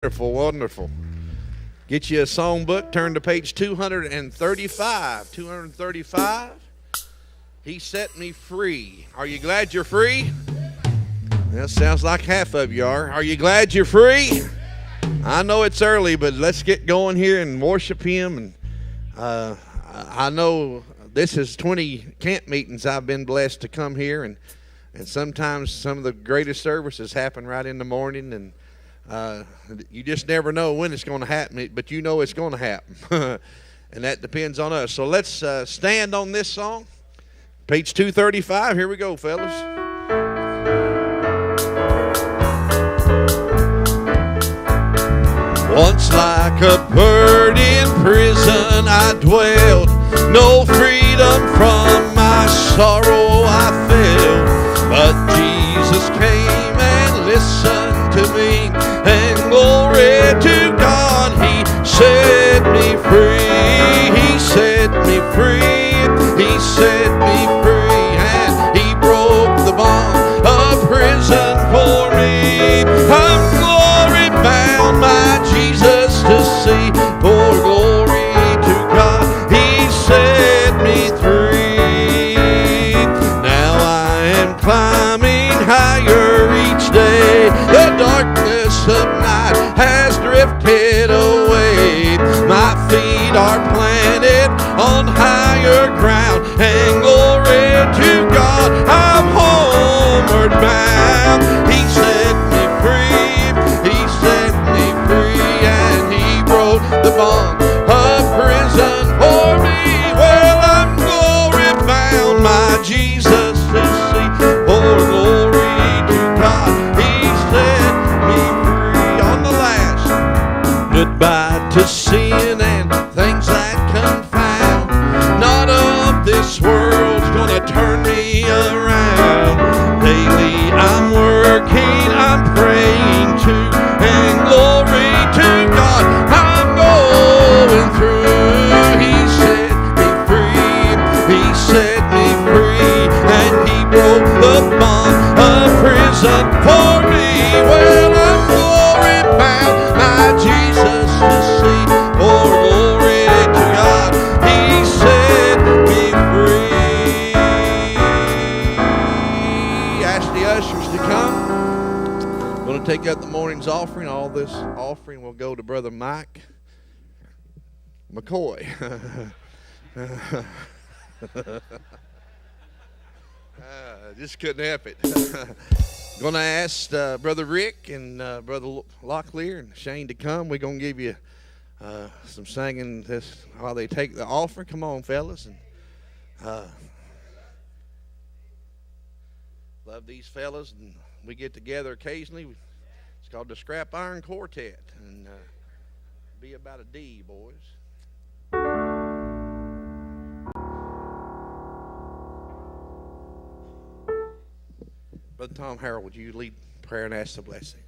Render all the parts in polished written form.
Wonderful, wonderful. Get you a songbook, turn to page 235. 235. He set me free. Are you glad you're free? That sounds like half of you are. Are you glad you're free? I know it's early, but let's get going here and worship Him. And I know this is 20 camp meetings I've been blessed to come here, and sometimes some of the greatest services happen right in the morning, and you just never know when it's going to happen, but you know it's going to happen. And that depends on us. So let's stand on this song. Page 235. Here we go, fellas. Once like a bird in prison I dwelled, no freedom from my sorrow I felt. But Jesus came and listened to me, and glory to God, He set me free. He set me free. He set me free, and He broke the bond of prison for me. I'm glory bound, my Jesus to see. For glory to God, He set me free. Now I am climbing higher each day. The darkness of night has drifted away. My feet are planted on higher ground, and glory to God, I'm homeward bound. He set me free. He set me free, and He broke the bond of prison for me. Well, I'm glory bound, my Jesus to see. For glory to God, He set me free. On the last, goodbye to sin and things that confound. Not of this world's gonna turn me around. Daily I'm working, I'm praying too, and glory to God, I'm going through. He set me free. He set me free, and He broke the bond of prison for me. Well, I'm glory bound, my Jesus to see. For glory to God, He set me free. Ask the ushers to come. I'm going to take up the morning's offering. All this offering will go to Brother Mike McCoy. Just couldn't help it. Going to ask Brother Rick and Brother Locklear and Shane to come. We're going to give you some singing this while they take the offering. Come on, fellas. And love these fellas, and we get together occasionally. It's called the Scrap Iron Quartet, and be about a D, boys. Brother Tom Harrell, would you lead prayer and ask the blessing?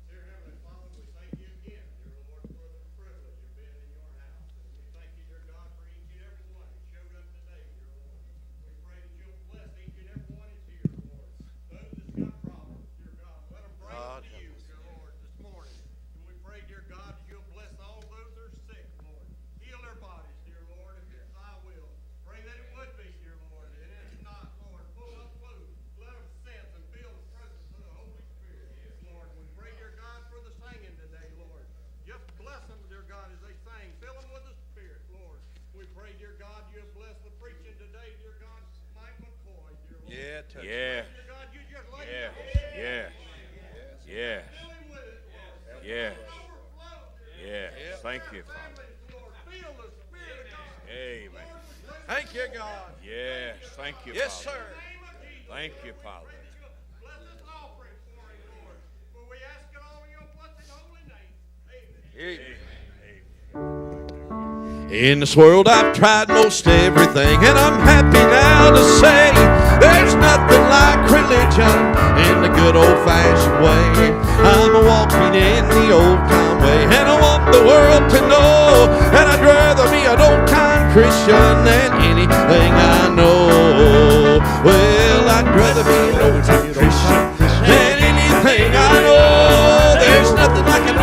Dear Heavenly Father, we thank you again, dear Lord, for the privilege of being in your house. And we thank you, dear God, for each and every one who showed up today, dear Lord. We pray that you'll bless each and every one that's here, Lord. Those that's got problems, dear God, let them bring them to you, dear Lord, this morning. And we pray, dear God, that you'll bless all those that are sick, Lord. Heal their bodies, dear Lord, if it's thy will. Pray that it would be, dear Lord. And if it's not, Lord, pull up close. Let them sense and feel the presence of the Holy Spirit, Lord. We pray, dear God, for the singing today, Lord. Just bless them, dear God, as they sing. Fill them with the Spirit, Lord. We pray, dear God, you have blessed the preaching today, dear God, Mike McCoy, dear Lord. Yeah, touch Yeah. Dear God, you just lay Yeah. your Yeah. fill him with it, Lord. Yeah. Overflow, dear Yeah. Yeah. Thank you, Father. families, Lord. Feel the Spirit of God. Amen. Thank you, God. Yes. Thank you, Yes, Father. sir. In the name of Jesus, Thank you, Lord, we Father. pray that you'll bless this offering for him, Lord. For we ask it all in your blessed and holy name. Amen. In this world I've tried most everything, and I'm happy now to say there's nothing like religion in the good old-fashioned way. I'm walking in the old-time way, and I want the world to know, and I'd rather be an old-time Christian than anything I know. Well, I'd rather be an old-time Christian than anything I know. There's nothing like an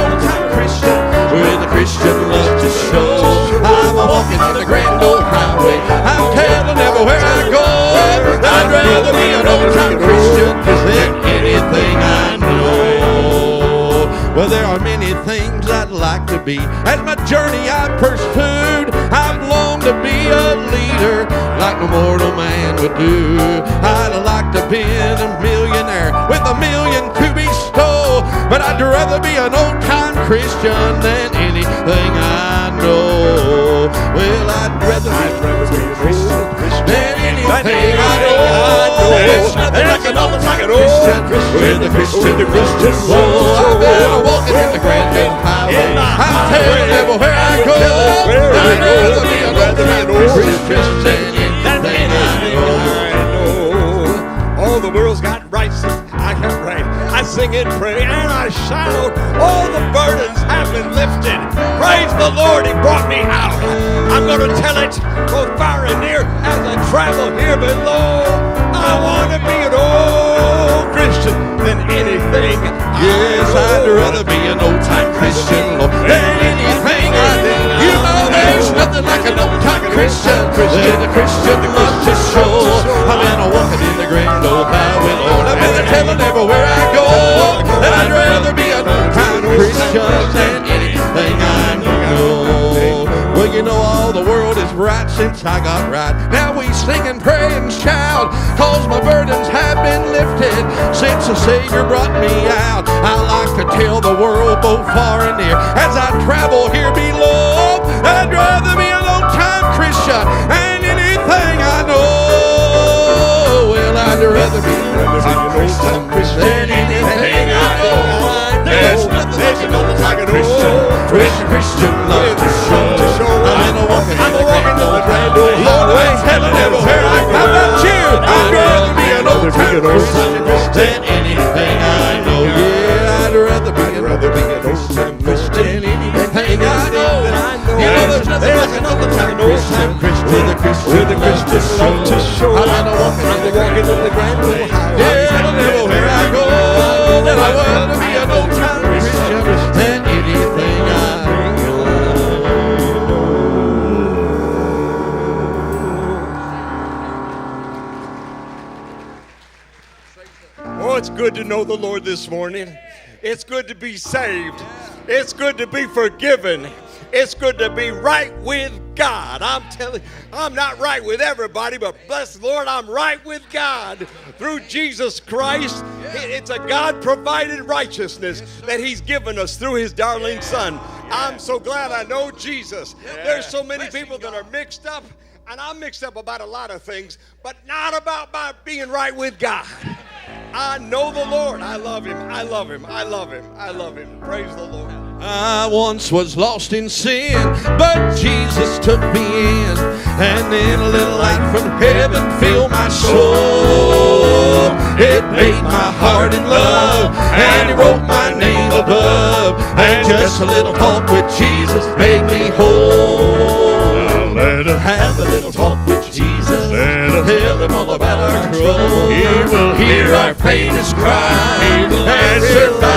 Christian love to show. I'm walking on the grand old highway. I'm telling everywhere I go, I'd rather be an old-time Christian than anything I know. Well, there are many things I'd like to be. As my journey I pursued, I've longed to be a leader like no mortal man would do. I'd like to be a millionaire with $1 million to bestow, but I'd rather be an old-time Christian than anything I know. Well, I'd rather be a Christian than anything I know. There's nothing like an old-time Christian with a Christian soul. I've been walking in the grand highway. I'm telling everywhere I go, I'd rather be an old-time Christian than anything I know. All the world's got rights. I can pray. I sing and pray and I shout. All the burdens have been lifted. Praise the Lord, He brought me out. I'm going to tell it both far and near as I travel here below. I want to be an old Christian than anything. Yes, I'd rather be an old-time Christian than anything I do. You know there's nothing like an old-time Christian than a Christian love to show. I've been walking in the grand old highway, Lord. I've been telling everywhere I go that I'd rather be an old-time Christian than anything I know. Well, you know all the world is right since I got right. Now we sing and pray and shout, cause my burdens have been lifted since the Savior brought me out. I like to tell the world both far and near as I travel here below, I'd rather be an old-time Christian than anything I know. Well, I'd rather be an old-time Christian than anything I know. There's nothing like an old-time Christian love to show. I'm walking in the grand old Lord, I'm telling everywhere I go. How about you? I'd rather be an old-time Christian than anything I know. Yeah, I'd rather be an old-time Christian than anything I know. You know there's nothing like an old-time Christian with a Christian love to show. I'm walking in the grand old highway. Yeah, everywhere I go, that I want to be an old-time Christian than anything I know. Oh, it's good to know the Lord this morning. It's good to be saved. It's good to be forgiven. It's good to be right with God. I'm telling you, I'm not right with everybody, but bless the Lord, I'm right with God through Jesus Christ. It's a God-provided righteousness that He's given us through His darling Son. I'm so glad I know Jesus. There's so many people that are mixed up, and I'm mixed up about a lot of things, but not about my being right with God. I know the Lord. I love Him. I love Him. I love Him. I love Him. Praise the Lord. I once was lost in sin, but Jesus took me in, and then a little light from heaven filled my soul. It made my heart in love, and He wrote my name above, and just a little talk with Jesus made me whole. Let us have a little talk with Jesus. Tell Him all about our trouble. He will hear our faintest cry. He will answer by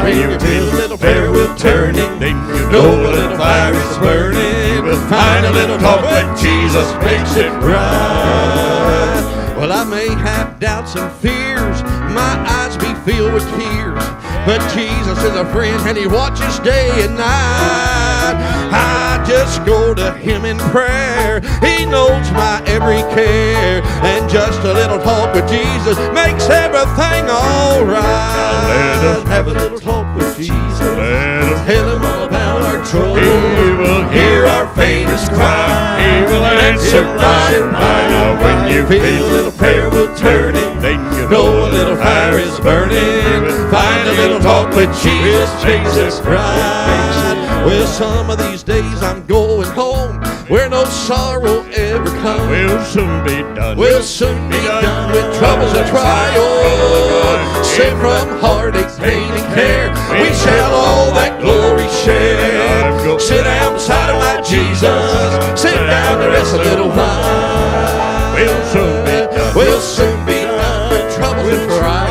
when you feel a little prayer will turning, then you know a little fire is burning. Find a little talk with Jesus makes it right. Well, I may have doubts and fears, my eyes be filled with tears, but Jesus is a friend and He watches day and night. I just go to Him in prayer. He knows my every care, and just a little talk with Jesus makes everything all right. Let us have a little talk with Jesus. Tell Him all about our trouble. He will hear our faintest cry. He will answer by and by. Now when you feel a little prayer will turn it, then you know a little fire is burning. Find a little talk with Jesus, Jesus Christ. Well, some of these days I'm going home where no sorrow ever comes. We'll soon be done. We'll soon be done with troubles and trials. Safe from heartache, pain, and care. We shall all that glory share. Sit down beside of my Jesus. Sit down to rest a little while. We'll soon be done. We'll soon be done with troubles and trials.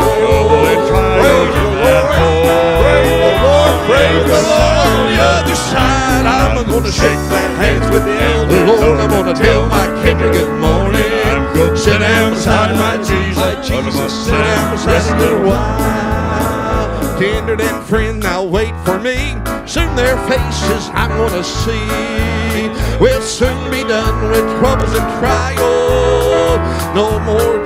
Praise the Lord. Praise the Lord. Praise the Lord. On the other side, I'm gonna shake that hands with the elder. Lord, I'm gonna tell my kindred good morning. Sit down beside my Jesus. Sit down beside a little while. Kindred and friend, now wait for me. Soon their faces I'm gonna see. We'll soon be done with troubles and trials. No more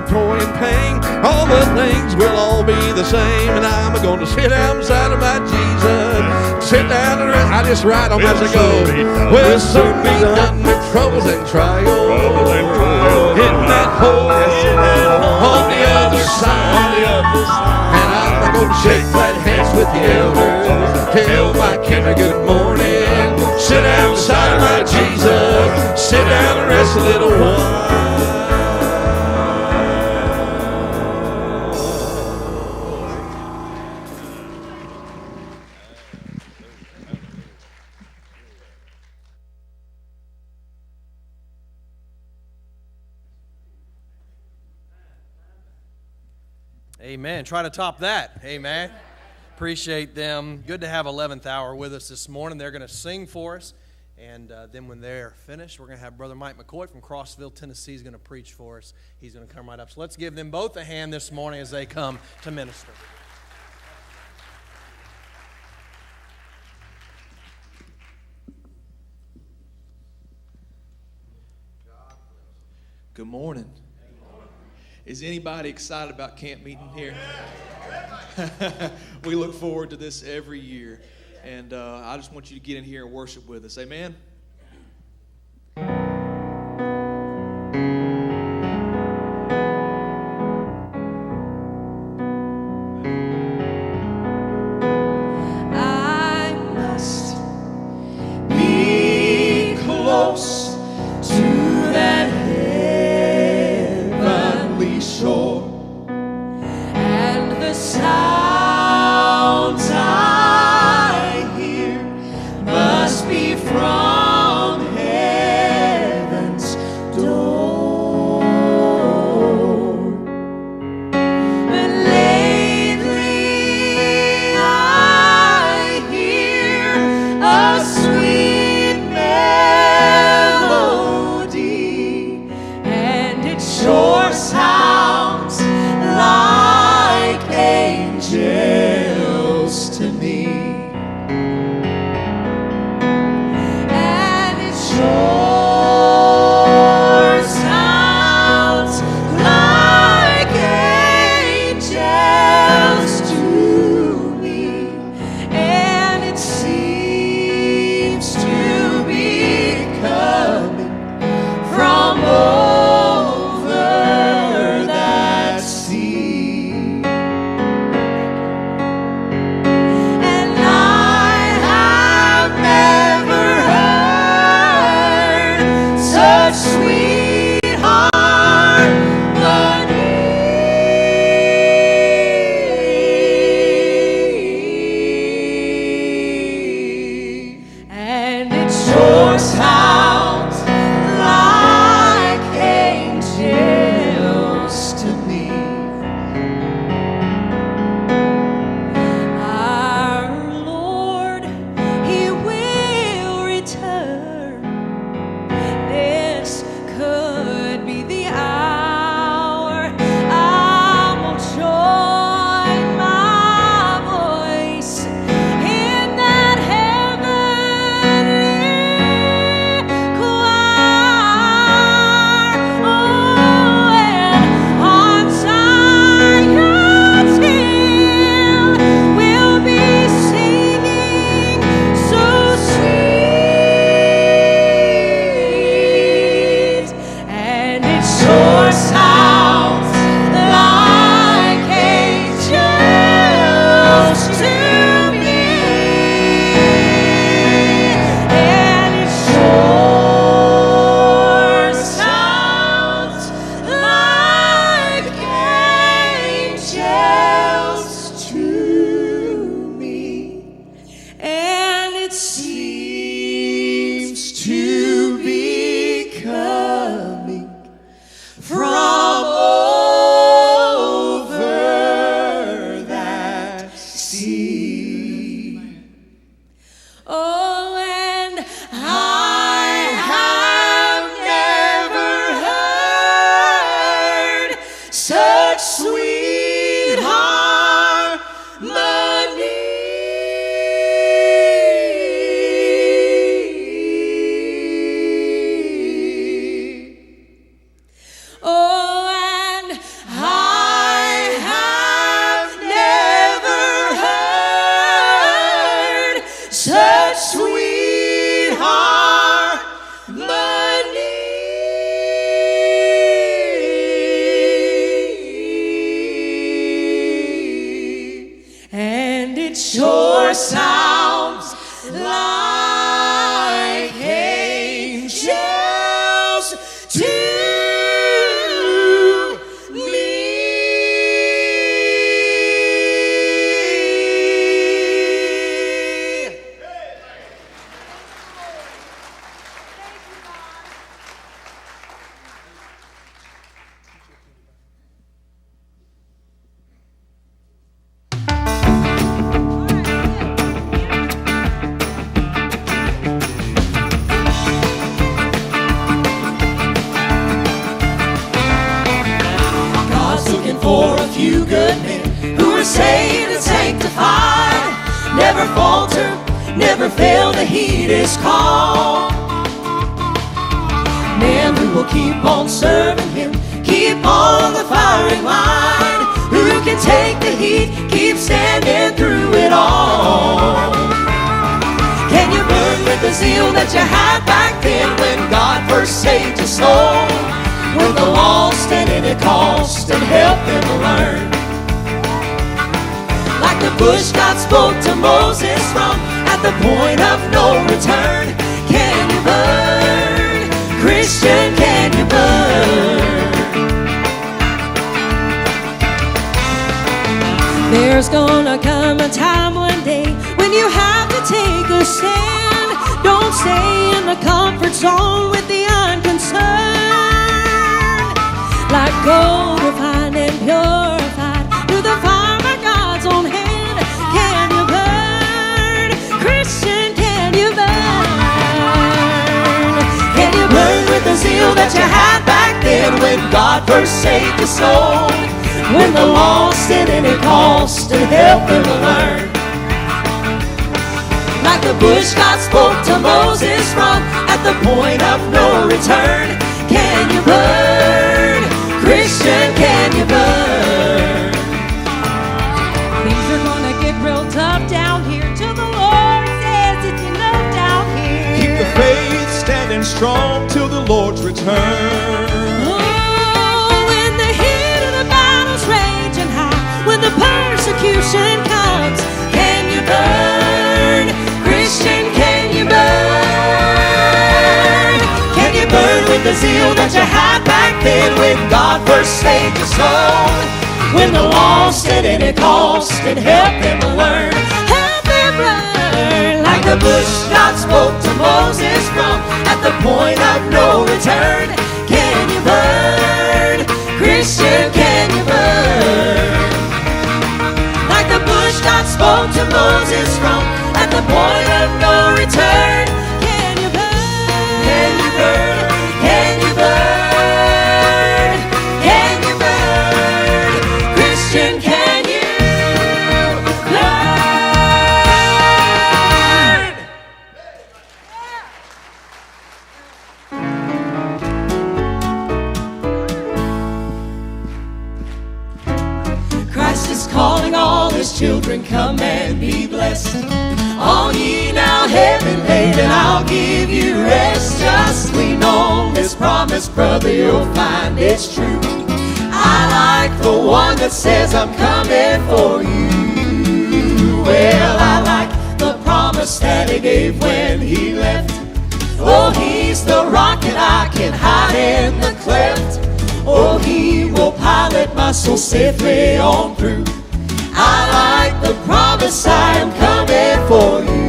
toy and pain. All the things will all be the same. And I'm gonna sit down beside of my Jesus. Sit down and rest. I just ride on as I go. We'll soon be done with troubles and trials. Hitting that hole on the other side. And I'm gonna shake flat hands with the elders. Tell my kindred good morning. Sit down beside my Jesus. Sit down and rest a little while. Amen. Try to top that. Amen. Appreciate them. Good to have 11th Hour with us this morning. They're going to sing for us. And then when they're finished, we're going to have Brother Mike McCoy from Crossville, Tennessee, is going to preach for us. He's going to come right up. So let's give them both a hand this morning as they come to minister. Good morning. Is anybody excited about camp meeting here? We look forward to this every year. And I just want you to get in here and worship with us. Amen? I must be close to that heavenly shore, and the sounds I hear must be from such sweet harmony. And it sure sounds like angels to for a few good men who are saved and sanctified, never falter, never fail to heed His call. Men who will keep on serving Him, keep on the firing line, who can take the heat, keep standing through it all. Can you burn with the zeal that you had back then when God first saved your soul? When the lost and in it cost and help them learn. Like the bush God spoke to Moses from at the point of no return. Can you burn? Christian, can you burn? There's gonna come a time one day when you have to take a stand. Don't stay in the comfort zone with the unconcerned. Like gold refined and purified through the fire by God's own hand. Can you burn? Christian, can you burn? Can you burn with the zeal that you had back then when God first saved your soul? When the lost and in it cost and help them learn. Like the bush God spoke to Moses from at the point of no return. Can you burn? Christian, can you burn? Things are gonna get real tough down here till the Lord says it's enough down here. Keep the faith standing strong till the Lord's return. Oh, when the heat of the battle's raging high, when the persecution comes, can you burn? Christian, can you burn? Can you burn with the zeal that you had back then when God first saved your soul? When the lost and in it cost and help them learn. Help them learn. Like the bush God spoke to Moses from at the point of no return. Can you burn? Christian, can you burn? Like the bush God spoke to Moses from at the point of no return. Can you burn? Can you burn? Can you burn? Can you burn? Christian, can you burn? Christ is calling all His children, come and be blessed. All ye now heavy laden, I'll give you rest. Just lean on this promise, brother, you'll find it's true. I like the one that says I'm coming for you. Well, I like the promise that He gave when He left. Oh, He's the rock and I can hide in the cleft. Oh, He will pilot my soul safely on through. I like the promise, I am coming for you.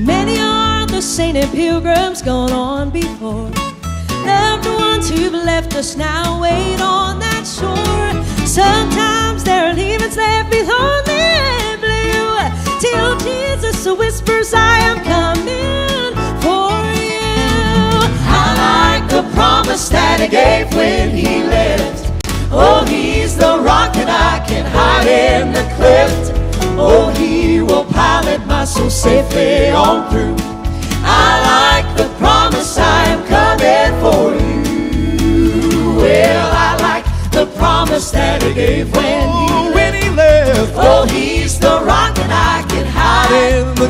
Many are the sainted pilgrims gone on before. Loved ones who've left us now wait on that shore. Sometimes their leaving's left behind the blue, till Jesus whispers, I am coming for you. I like the promise that He gave when He left. Oh, He's the rock and I can hide in the cleft. Oh, He will pilot my soul safely on through. I like the promise, I am coming for you. Well, I like the promise that gave when he left. Oh, he's the rock that I can hide In the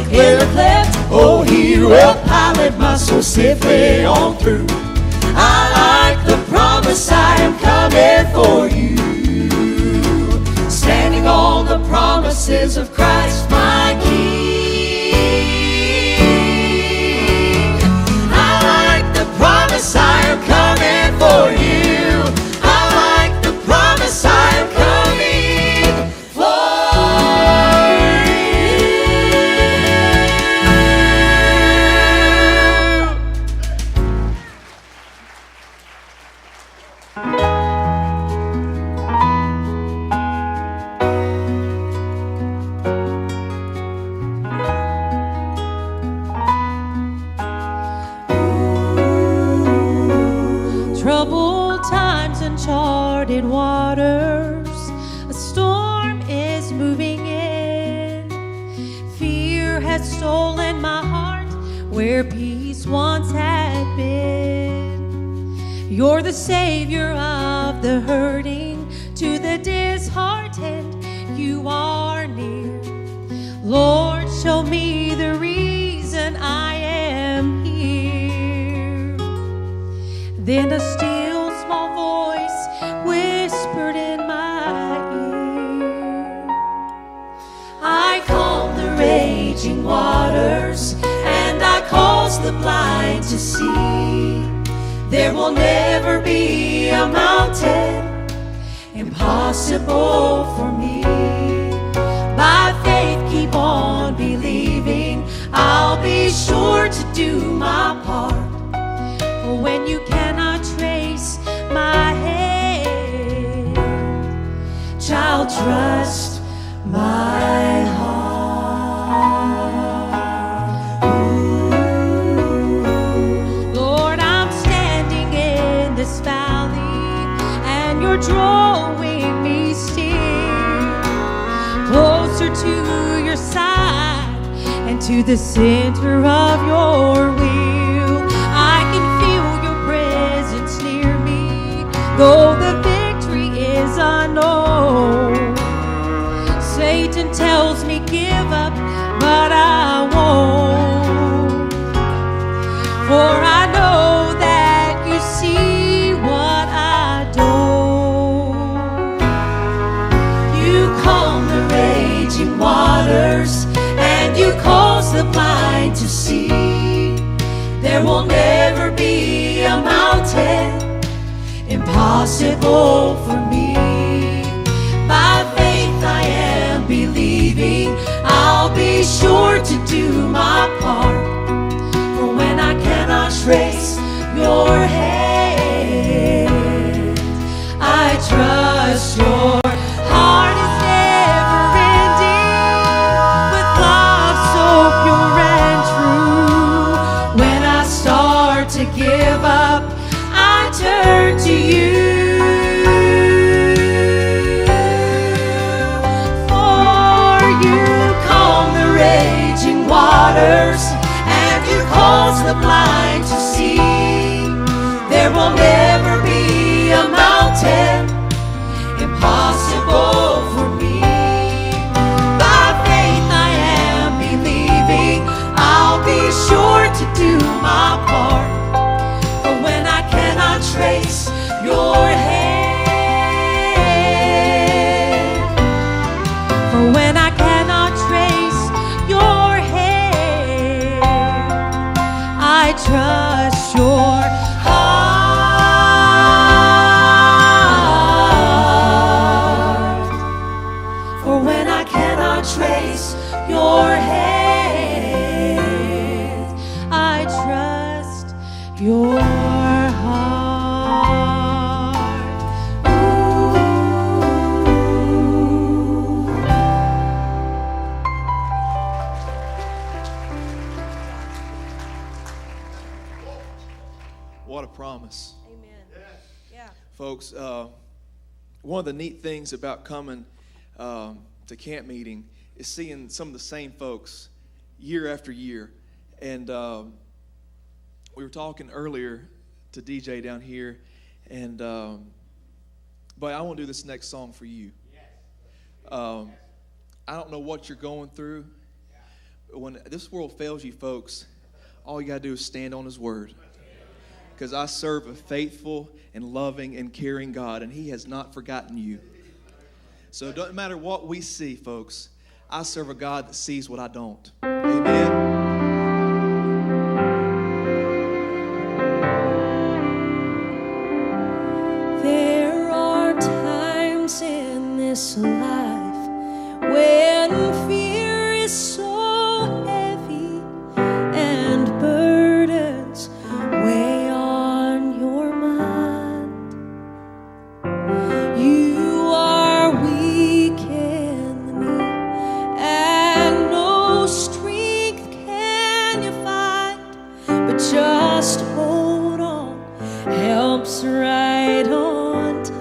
cleft. Oh, he will pilot my soul safely on through. I like the promise I am coming for you. Standing on the promises of Christ my King. I like the promise I am coming for you. I like the promise I am coming for Troubled times, uncharted waters, a storm is moving in. Fear has stolen my heart where peace once had been. You're the savior of the hurting, to the disheartened you are near. Lord, show me the reason I am here. Then a still small voice whispered in my ear, I calm the raging waters, and I cause the blind to see. There will never be a mountain impossible for me. By faith keep on believing, I'll be sure to do my part. For when you cannot trace my hand, child, trust my heart. Ooh. Lord, I'm standing in this valley, and you're drawing me still closer to your side and to the center of your will. I can feel your presence near me, though the victory is unknown. Satan tells me give up, but I won't. For I know that you see what I don't. You calm the raging waters, and you cause the blind to see. There will never be a mountain impossible for me. By faith I am believing, I'll be sure to do my part. For when I cannot trace your hand, I trust your heart is never ending, with love so pure and true. When I start to give up, I turn to you. For you calm the raging waters, and you cause the blind to see. There will never be a mountain impossible for me. By faith I am believing, I'll be sure to do my part. For when I cannot trace your hand, for when I cannot trace your hand, I trust your heart. For when I cannot trace your hand, I trust your heart. Ooh. What a promise. Amen. Yeah. Folks, one of the neat things about coming to camp meeting is seeing some of the same folks year after year. And we were talking earlier to DJ down here, and But I want to do this next song for you. I don't know what you're going through. When this world fails you, folks, all you got to do is stand on His word. Because I serve a faithful and loving and caring God, and He has not forgotten you. So it doesn't matter what we see, folks. I serve a God that sees what I don't. Amen. There are times in this life when fear is so heavy and burdens weigh on your mind. You are weak in the knee, and no strength can you find, but just hold on, help's right on time.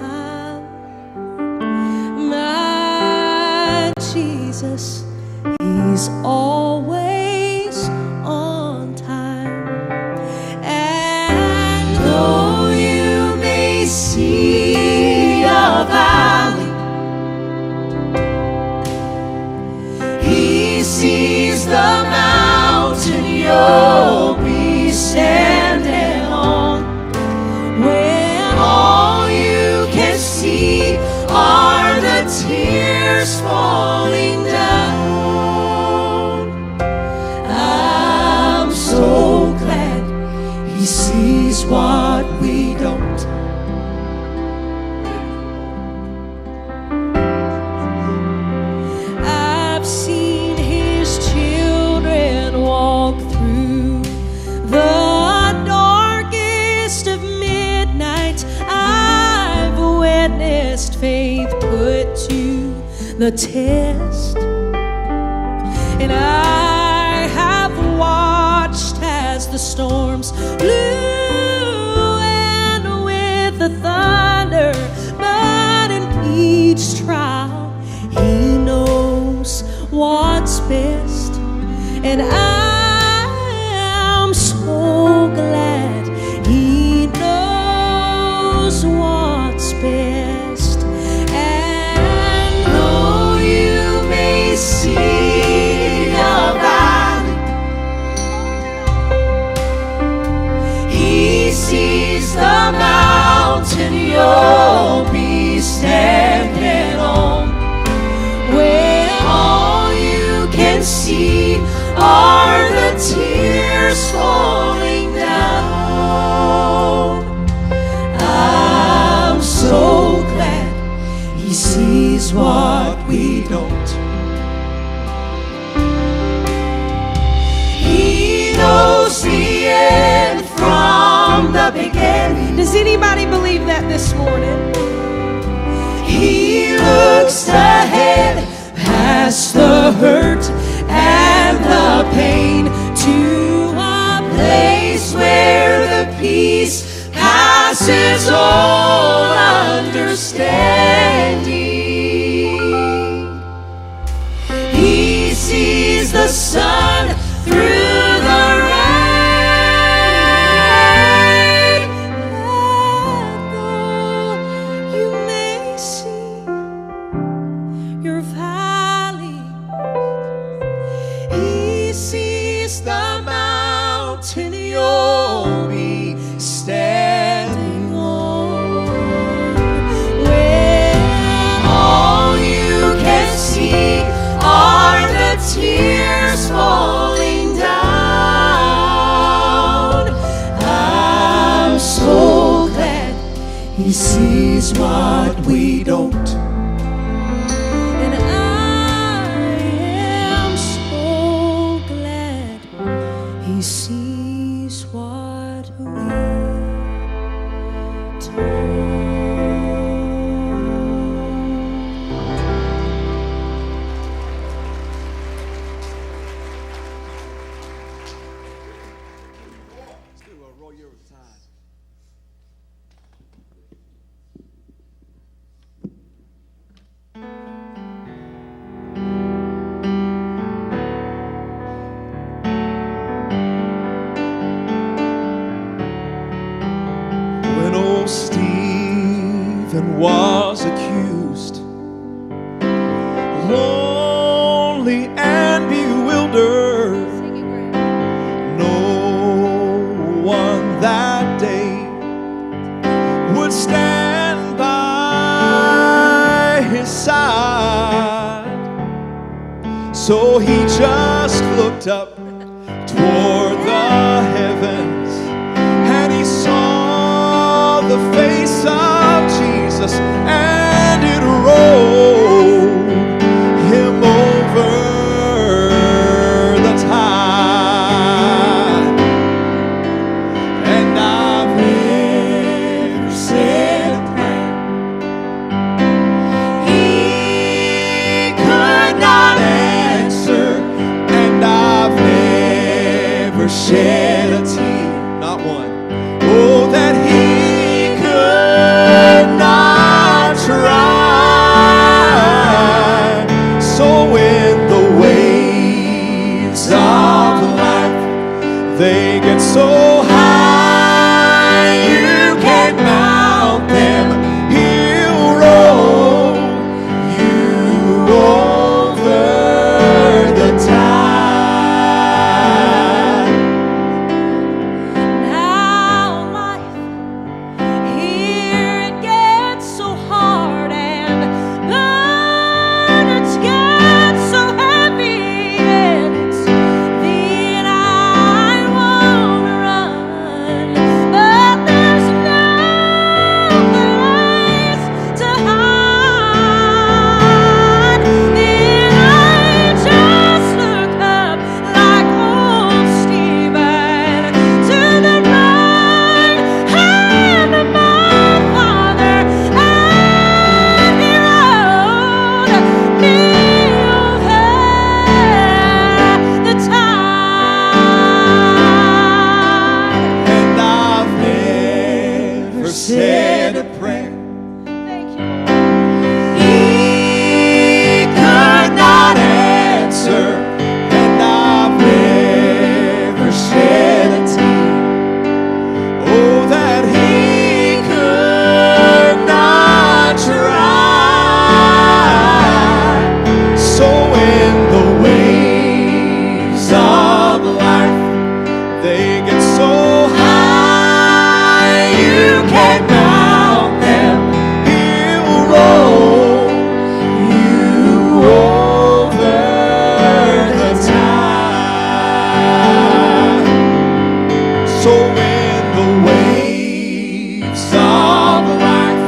My Jesus, He's always on time. And though you may see a valley, He sees the mountain you'll be standing on. When all you can see are the tears falling down, I'm so glad He sees what we don't. I've seen His children walk through the darkest of midnight. I've witnessed faith put to the test, and I have watched as the storms blew and with the thunder, but in each trial He knows what's best, and I'm so glad He knows what's best. And though you may see a valley, He sees the mountain you'll be standing on. When all you can see are the tears falling down, I'm so glad He sees what we don't. He knows the end from the beginning. Does anybody believe that this morning? He looks ahead past the hurt and the pain to a place where the peace passes all understanding. He sees the sun through the rain, and though you may see your valley, He sees the mountain you'll be standing on. When all you can see are the tears falling down, I'm so glad He sees what we don't. And I am so glad He sees what we don't. Let's do a roll year with the tide. was accused, lonely and bewildered. No one that day would stand by his side. So he just looked up toward the heavens, and he saw the face of Jesus, and it rolled him over the tide. And I've never said a prayer he could not answer, and I've never shed a tear, not one, oh, that he could not try. So when the waves of life, they get so high you can't mount them, he'll roll you over the tide. Now life, here it gets so hard and burdens get so heavy, and it's then I wanna run, but there's no place to hide. Then I just look up like old Stephen to the right hand of my Father, and he rode me over the tide. And I've never said a prayer Thank you. he could not answer, and I've never shed a tear, oh, that he could not try. So when the waves of life, they get so high you can't mount them, he'll roll you over the tide. So when the waves of life,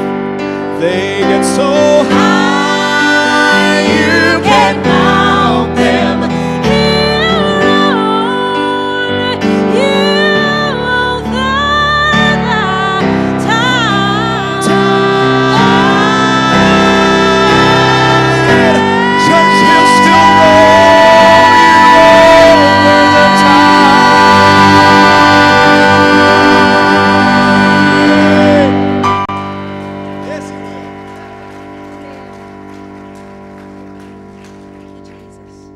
they get so high you can't mount them, He'll roll you over the tide. church, he'll still roll you over the tide. Yes, he will. Thank you, Jesus.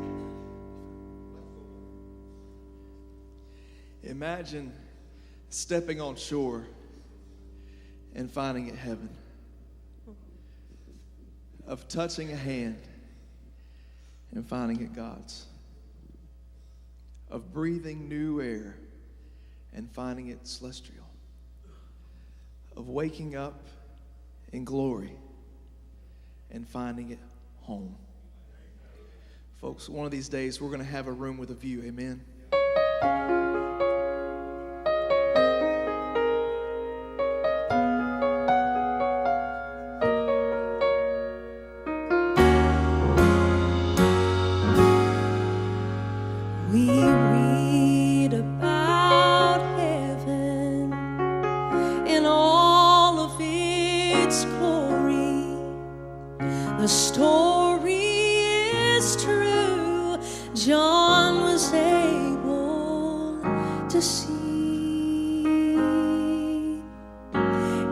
Imagine stepping on shore and finding it heaven, of touching a hand and finding it God's, of breathing new air and finding it celestial, of waking up in glory and finding it home. Folks, one of these days we're going to have a room with a view, amen? We read about heaven in all of its glory. The story is true. John was able to see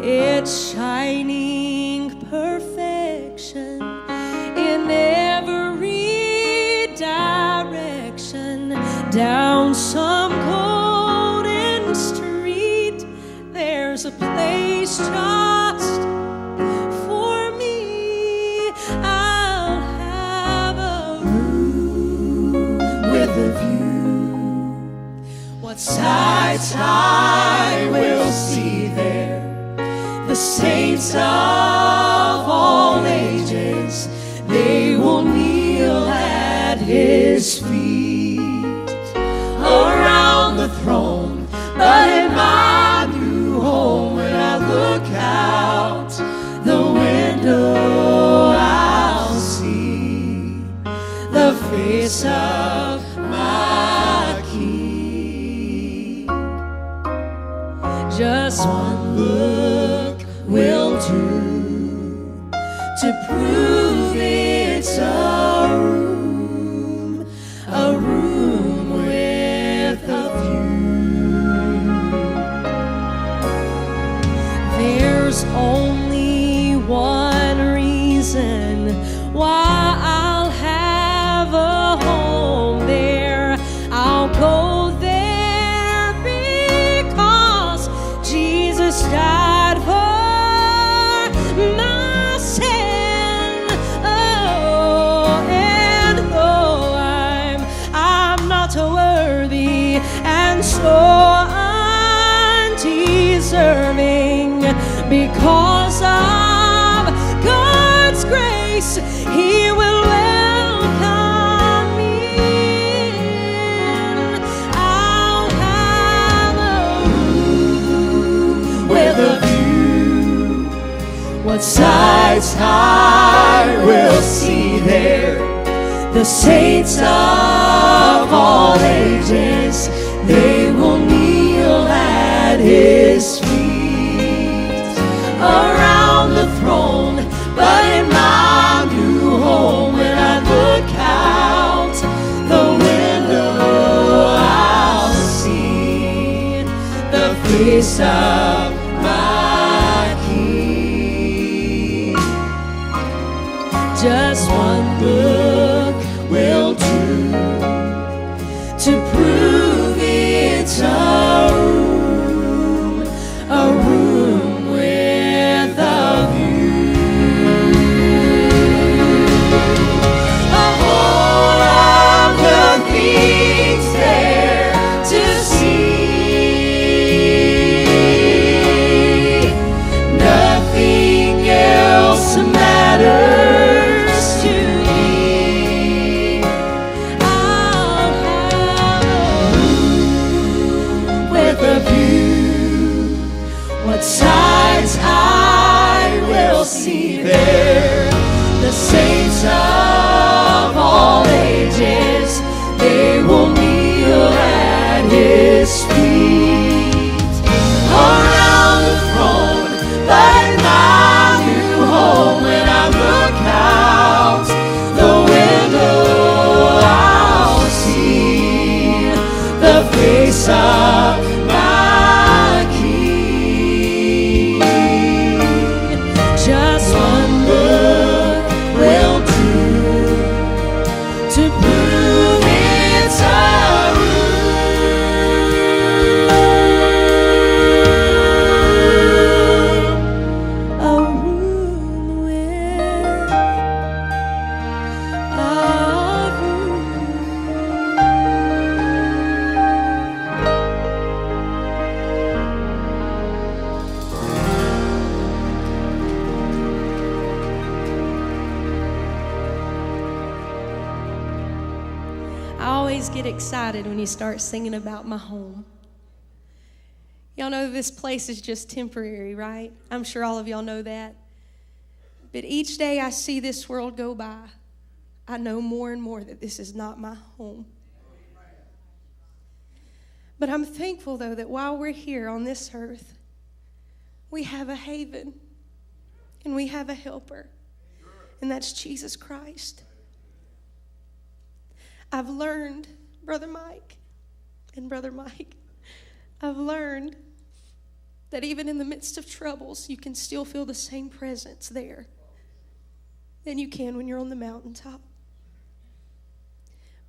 its shining perfection in every direction, down some golden street. There's a place just for His feet, around the throne. But in my new home, when I look out the window, I'll see the face of my King. Just one look will do to prove it's a room with a view. There's only one reason why I'll have a home there. I'll go there because Jesus died for my sin. Oh, and though I'm not worthy and so undeserving, because of God's grace, He will welcome me in. I'll have a room with a view. What sights I will see there, the saints of all ages, they will kneel at His feet, around the throne. But in my new home, when I look out the window, I'll see the face of my King. Just one look will do to prove it's a room with a view. Of all of the things there to see, nothing else matters to me. I'll have a room with a view. What sights I will see there, the saints of all ages, they will kneel at His feet, around the throne. But in my new home, when I look out the window, I'll see the face of my King. Just one look will do to prove it's a room with a view. I always get excited when you start singing about my home. Y'all know this place is just temporary, right? I'm sure all of y'all know that. But each day I see this world go by, I know more and more that this is not my home. But I'm thankful, though, that while we're here on this earth, we have a haven and we have a helper, and that's Jesus Christ. I've learned, Brother Mike, I've learned that even in the midst of troubles, you can still feel the same presence there than you can when you're on the mountaintop.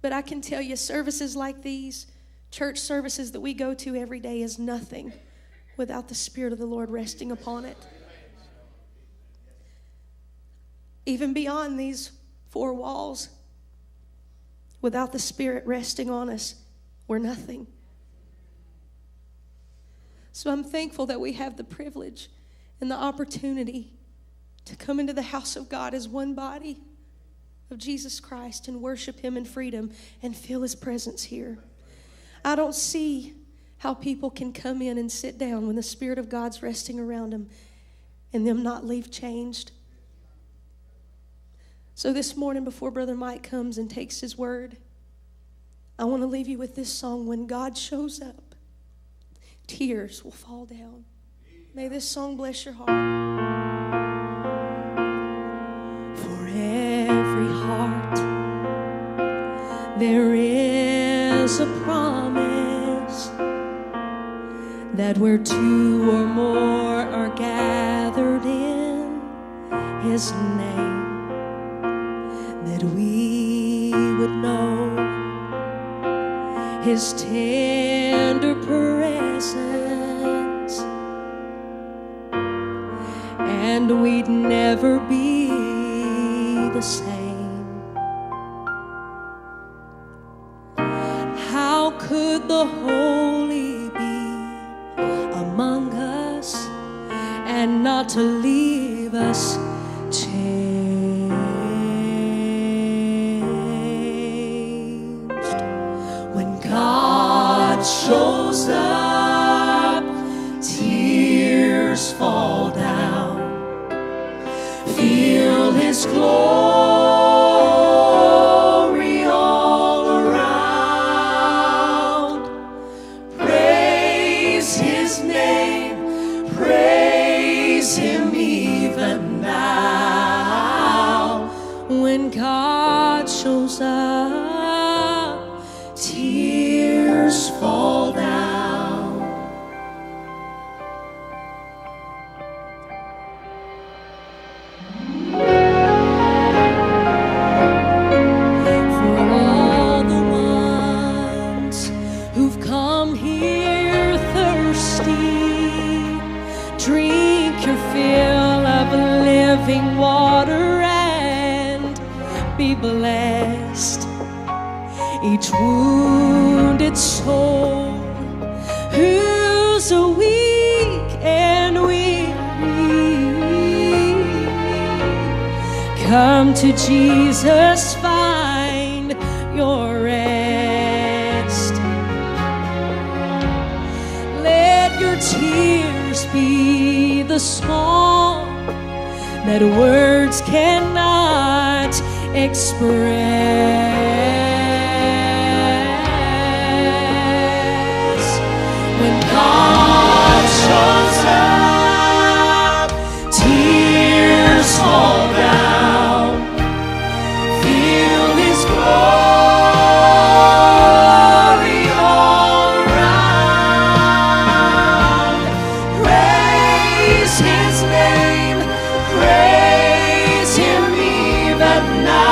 But I can tell you, services like these, church services that we go to every day, is nothing without the Spirit of the Lord resting upon it. Even beyond these four walls, without the Spirit resting on us, we're nothing. So I'm thankful that we have the privilege and the opportunity to come into the house of God as one body, of Jesus Christ and worship Him in freedom and feel His presence here. I don't see how people can come in and sit down when the Spirit of God's resting around them and them not leave changed. So this morning, before Brother Mike comes and takes his word, I want to leave you with this song. When God shows up, tears will fall down. May this song bless your heart. For every heart there is a promise that where two or more are gathered in His name, that we would know His tender presence, and we'd never be the same. How could the holy be among us and not to leave us changed? When God shows up, tears fall down. Feel His glory all around. Praise His name, praise Him even now. When God shows up, tears fall down. For all the ones who've come here thirsty, drink your fill of living water and be blessed. Each wounded soul who's weak and weary, come to Jesus, find your rest. Let your tears be the song that words cannot express. When God shows up, tears fall down. Feel His glory all around. Praise His name, praise Him even now.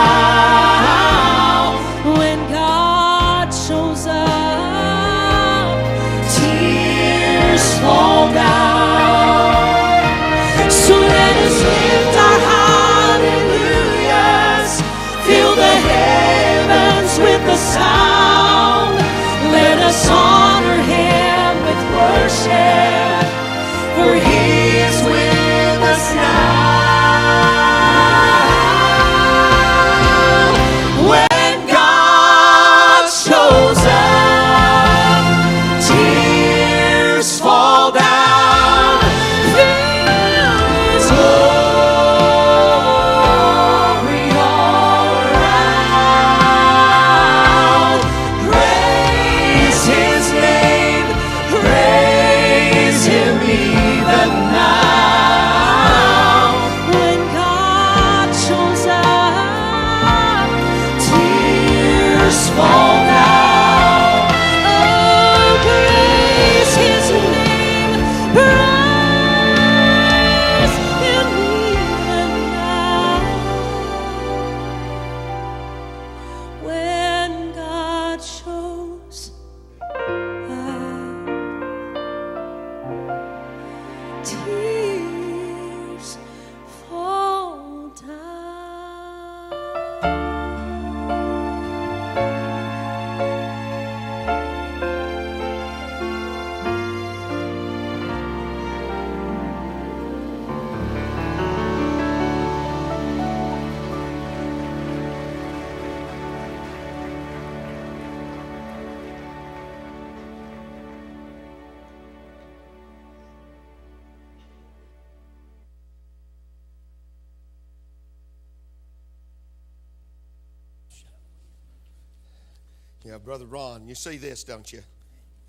Yeah, Brother Ron, you see this, don't you?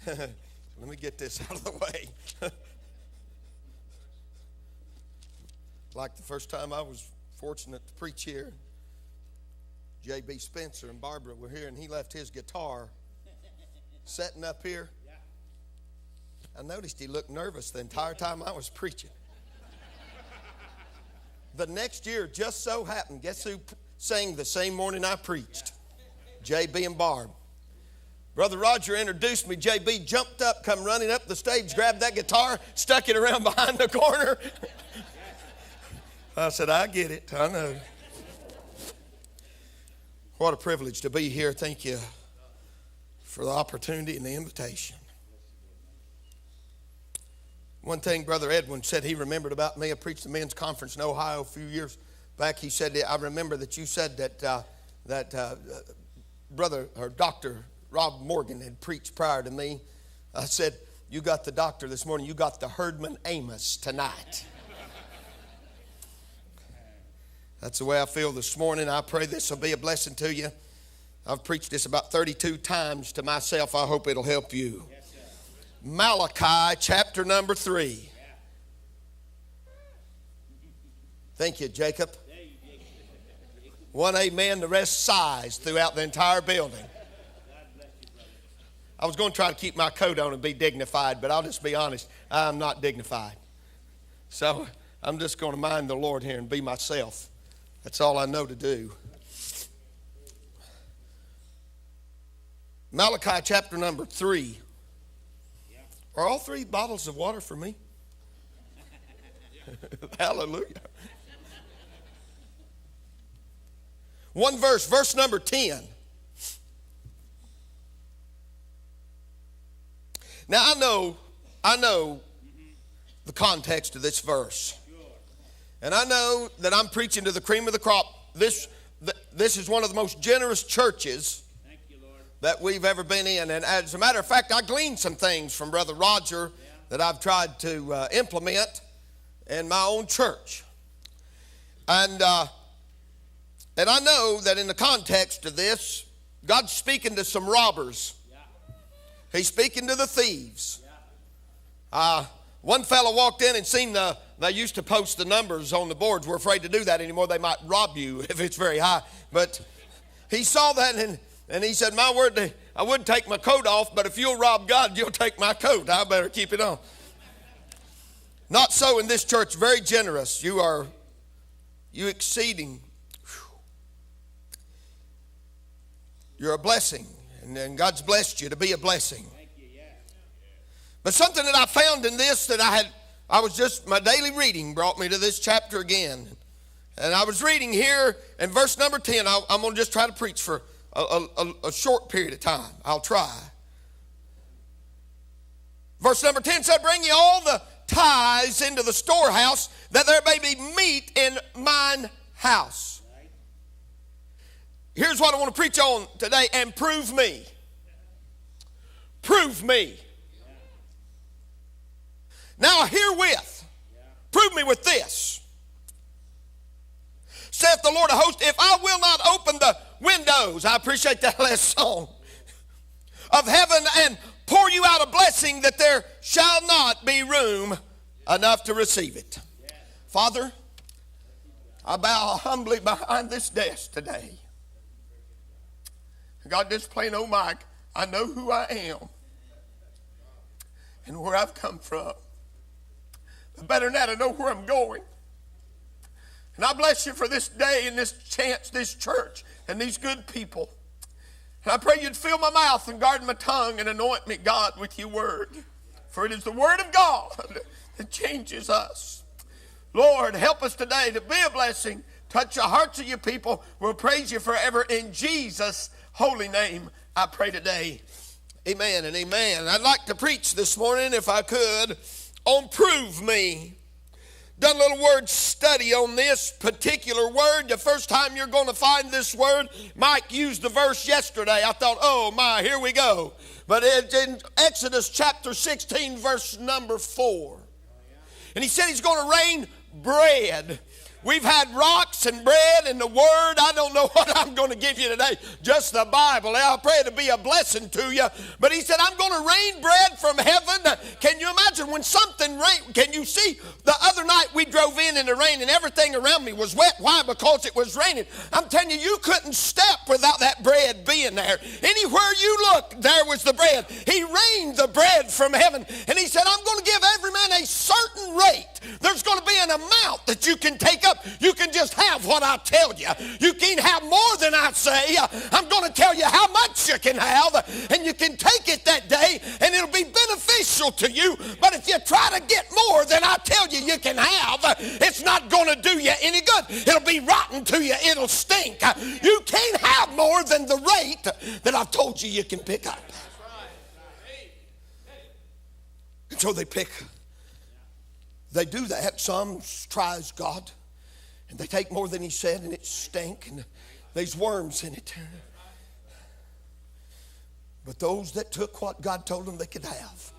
Let me get this out of the way. Like the first time I was fortunate to preach here, J.B. Spencer and Barbara were here, and he left his guitar setting up here. I noticed he looked nervous the entire time I was preaching. The next year, just so happened, guess who sang the same morning I preached? J.B. and Barb. Brother Roger introduced me. J.B. jumped up, come running up the stage, grabbed that guitar, stuck it around behind the corner. I said, I get it. I know. What a privilege to be here. Thank you for the opportunity and the invitation. One thing Brother Edwin said he remembered about me. I preached the men's conference in Ohio a few years back. He said, I remember that you said that Brother or Dr. Rob Morgan had preached prior to me. I said, you got the doctor this morning. You got the Herdman Amos tonight. That's the way I feel this morning. I pray this will be a blessing to you. I've preached this about 32 times to myself. I hope it'll help you. Malachi chapter number 3. Thank you, Jacob. One amen, the rest sighs throughout the entire building. I was going to try to keep my coat on and be dignified, but I'll just be honest, I'm not dignified. So I'm just going to mind the Lord here and be myself. That's all I know to do. Malachi chapter number 3. Are all 3 bottles of water for me? Hallelujah. One verse, verse number 10. Now I know the context of this verse. And I know that I'm preaching to the cream of the crop. This is one of the most generous churches that we've ever been in. And as a matter of fact, I gleaned some things from Brother Roger that I've tried to implement in my own church. And I know that in the context of this, God's speaking to some robbers. He's speaking to the thieves. One fellow walked in and seen they used to post the numbers on the boards. We're afraid to do that anymore. They might rob you if it's very high. But he saw that and he said, my word, I wouldn't take my coat off, but if you'll rob God, you'll take my coat. I better keep it on. Not so in this church. Very generous. You exceeding. You're a blessing. And God's blessed you to be a blessing. But something that I found in this that my daily reading brought me to this chapter again. And I was reading here in verse number 10. I'm going to just try to preach for a short period of time. I'll try. Verse number 10 said, bring ye all the tithes into the storehouse, that there may be meat in mine house. Here's what I want to preach on today, and prove me. Prove me. Now herewith, prove me with this. Saith the Lord of hosts, if I will not open the windows, I appreciate that last song, of heaven and pour you out a blessing, that there shall not be room enough to receive it. Father, I bow humbly behind this desk today. God, this plain old mic, I know who I am and where I've come from. But better than that, I know where I'm going. And I bless you for this day and this chance, this church, and these good people. And I pray you'd fill my mouth and guard my tongue and anoint me, God, with your word. For it is the word of God that changes us. Lord, help us today to be a blessing. Touch the hearts of your people. We'll praise you forever in Jesus' holy name. I pray today. Amen and amen. I'd like to preach this morning, if I could, on prove me. Done a little word study on this particular word. The first time you're going to find this word, Mike used the verse yesterday. I thought, oh my, here we go. But it's in Exodus chapter 16, verse number 4. And he said he's going to rain bread We've had rocks and bread and the Word. I don't know what I'm going to give you today. Just the Bible. I pray it'll be a blessing to you. But he said, I'm going to rain bread from heaven. Can you imagine when something rained? Can you see? The other night we drove in the rain and everything around me was wet. Why? Because it was raining. I'm telling you, you couldn't step without that bread being there. Anywhere you looked, there was the bread. He rained the bread from heaven. And he said, I'm going to give every man a certain rate. There's going to be an amount that you can take up. You can just have what I tell you. You can't have more than I say. I'm going to tell you how much you can have, and you can take it that day, and it'll be beneficial to you. But if you try to get more than I tell you you can have, it's not going to do you any good. It'll be rotten to you. It'll stink. You can't have more than the rate that I've told you you can pick up. And so they do that. Some tries God, and they take more than he said, and it stink, and there's worms in it. But those that took what God told them they could have,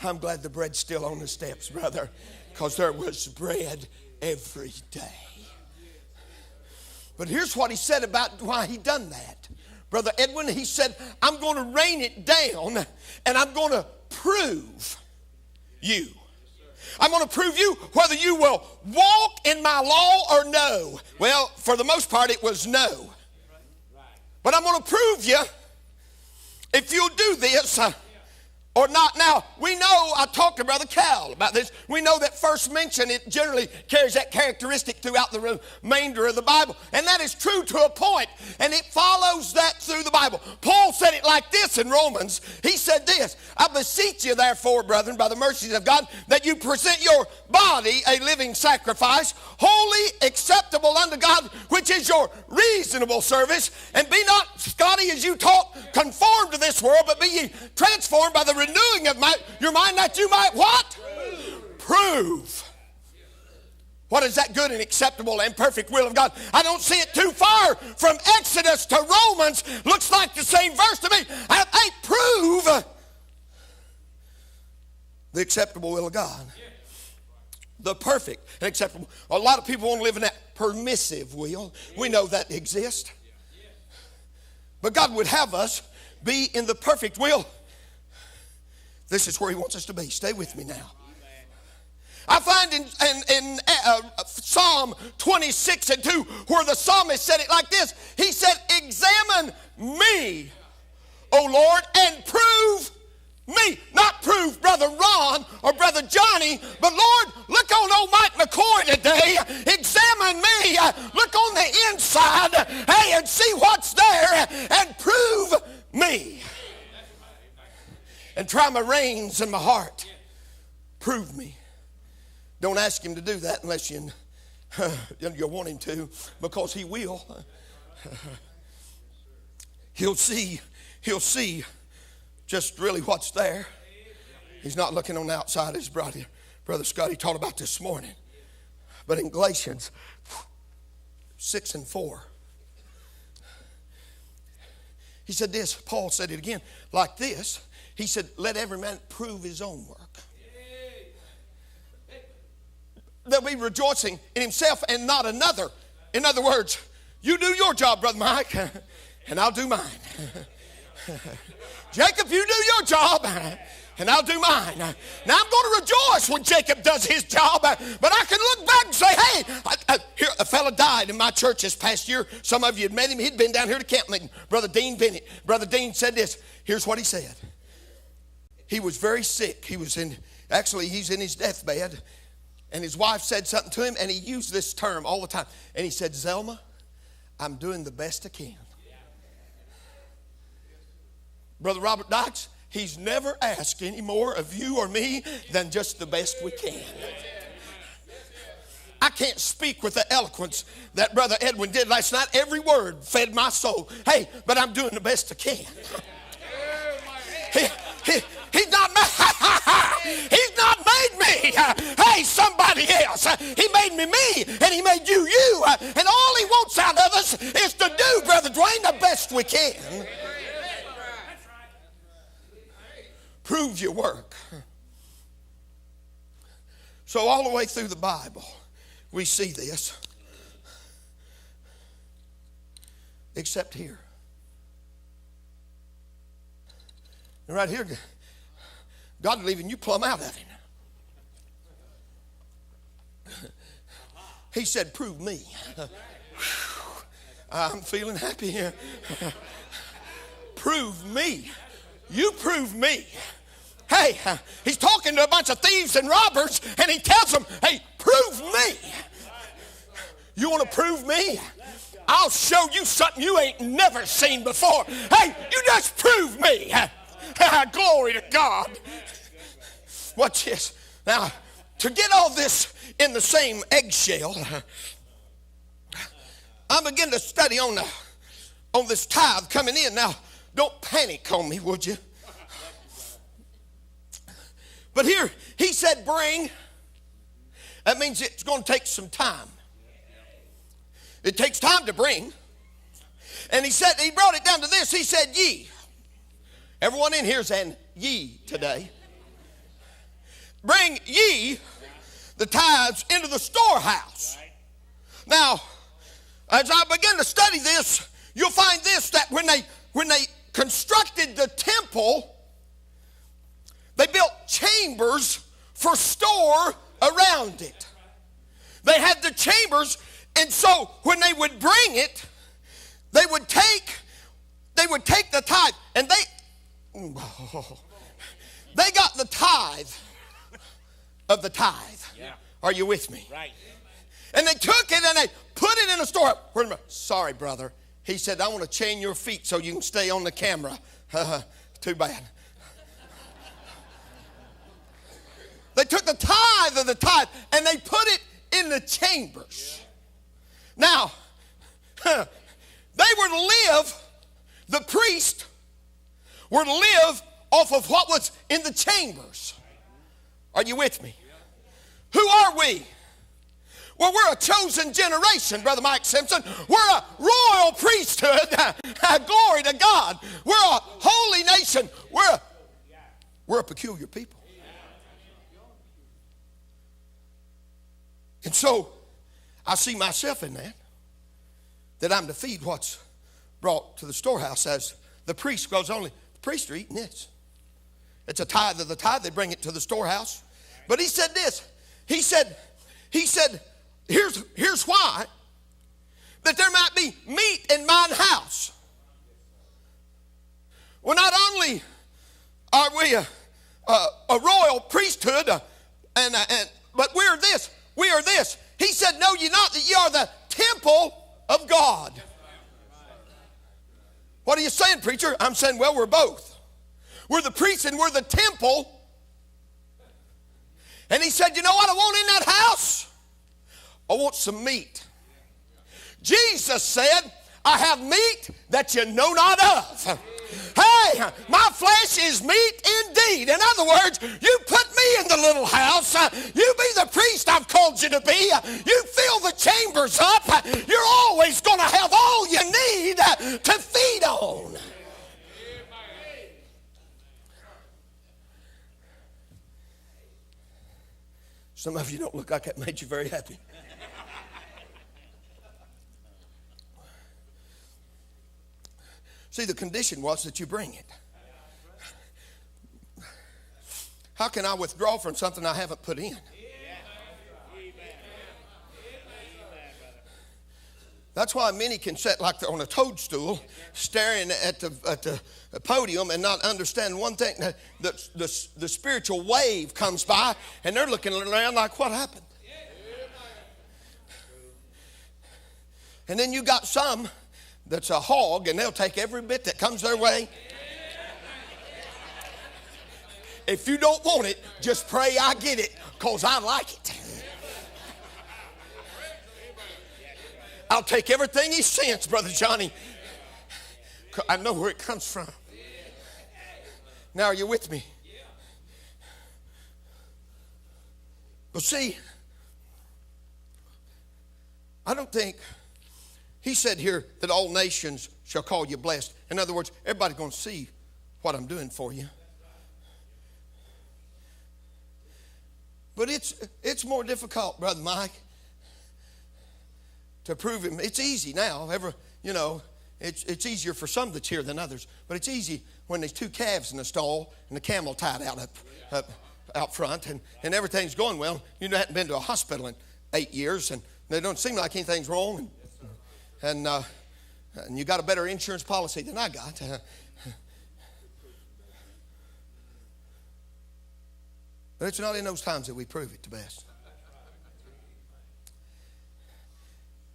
I'm glad the bread's still on the steps, brother, because there was bread every day. But here's what he said about why he done that. Brother Edwin, he said, I'm going to rain it down, and I'm going to prove you. I'm going to prove you whether you will walk in my law or no. Well, for the most part, it was no. But I'm going to prove you if you'll do this or not. Now, we know, I talked to Brother Cal about this. We know that first mention, it generally carries that characteristic throughout the remainder of the Bible. And that is true to a point. And it follows that through the Bible. Paul said it like this in Romans. He said this, I beseech you therefore, brethren, by the mercies of God, that you present your body a living sacrifice, holy, acceptable unto God, which is your reasonable service. And be not, Scotty, as you taught, conformed to this world, but be ye transformed by the renewing of your mind, that you might what? Prove. What is that good and acceptable and perfect will of God? I don't see it too far from Exodus to Romans. Looks like the same verse to me. I prove the acceptable will of God. The perfect and acceptable. A lot of people want to live in that permissive will. We know that exists. But God would have us be in the perfect will. This is where he wants us to be. Stay with me now. I find in Psalm 26 and 2 where the psalmist said it like this. He said, examine me, O Lord, and prove me. Not prove Brother Ron or Brother Johnny, but Lord, look on old Mike McCoy today. Examine me. Look on the inside, hey, and see what's there, and prove me. And try my reins and my heart. Prove me. Don't ask him to do that unless you want him to, because he will. He'll see just really what's there. He's not looking on the outside, as Brother Scotty taught about this morning. But in Galatians 6 and 4, he said this, Paul said it again, like this. He said, let every man prove his own work. They'll be rejoicing in himself and not another. In other words, you do your job, Brother Mike, and I'll do mine. Jacob, you do your job, and I'll do mine. Now, I'm going to rejoice when Jacob does his job, but I can look back and say, hey, here, a fella died in my church this past year. Some of you had met him. He'd been down here to camp meeting. Brother Dean Bennett. Brother Dean said this. Here's what he said. He was very sick. He's in his deathbed. And his wife said something to him, and he used this term all the time. And he said, Zelma, I'm doing the best I can. Brother Robert Dykes, he's never asked any more of you or me than just the best we can. I can't speak with the eloquence that Brother Edwin did last night. Every word fed my soul. Hey, but I'm doing the best I can. He's not made me. Hey, somebody else. He made me, and he made you. And all he wants out of us is to do, Brother Dwayne, the best we can. Prove your work. So all the way through the Bible, we see this. Except here. And right here, God leaving you plumb out of Him. He said, prove me. I'm feeling happy here. Prove me. You prove me. Hey, he's talking to a bunch of thieves and robbers, and he tells them, hey, prove me. You want to prove me? I'll show you something you ain't never seen before. Hey, you just prove me. Glory to God. Watch this. Now, to get all this in the same eggshell, I begin to study on this tithe coming in. Now, don't panic on me, would you? But here, he said bring. That means it's going to take some time. It takes time to bring. And he brought it down to this. He said ye. Everyone in here is saying ye today. Bring ye the tithes into the storehouse. Now, as I begin to study this, you'll find this, that when they constructed the temple, they built chambers for store around it. They had the chambers, and so when they would bring it, they would take the tithe, and they got the tithe of the tithe. Yeah. Are you with me? Right. And they took it and they put it in a store. Wait a minute. Sorry, brother. He said, I want to chain your feet so you can stay on the camera. Too bad. They took the tithe of the tithe and they put it in the chambers. Now, they were to live, the priest were to live off of what was in the chambers. Are you with me? Who are we? Well, we're a chosen generation, Brother Mike Simpson. We're a royal priesthood. Glory to God. We're a holy nation. We're a peculiar people. And so, I see myself in that I'm to feed what's brought to the storehouse as the priest goes only. The priests are eating this. It's a tithe of the tithe. They bring it to the storehouse. But he said this. He said, here's why. That there might be meat in mine house. Well, not only are we a royal priesthood, but we are this. We are this. He said, know ye not that ye are the temple of God. What are you saying, preacher? I'm saying, well, we're both. We're the priests and we're the temple. And he said, you know what I want in that house? I want some meat. Jesus said, I have meat that you know not of. Hey, my flesh is meat indeed. In other words, you put me in the little house. You be the priest I've called you to be. You fill the chambers up. You're always going to have all you need to feed on. Some of you don't look like that made you very happy. See, the condition was that you bring it. How can I withdraw from something I haven't put in? That's why many can sit like they're on a toadstool staring at the podium and not understand one thing. The spiritual wave comes by and they're looking around like, what happened? And then you got some that's a hog and they'll take every bit that comes their way. If you don't want it, just pray I get it because I like it. I'll take everything he sends, Brother Johnny. I know where it comes from. Now, are you with me? But see, I don't think, he said here that all nations shall call you blessed. In other words, everybody's going to see what I'm doing for you. But it's more difficult, Brother Mike, to prove him. It's easy now. It's easier for some that's here than others. But it's easy when there's 2 calves in the stall and the camel tied out front and everything's going well. You haven't been to a hospital in 8 years and they don't seem like anything's wrong. And you got a better insurance policy than I got. But it's not in those times that we prove it the best.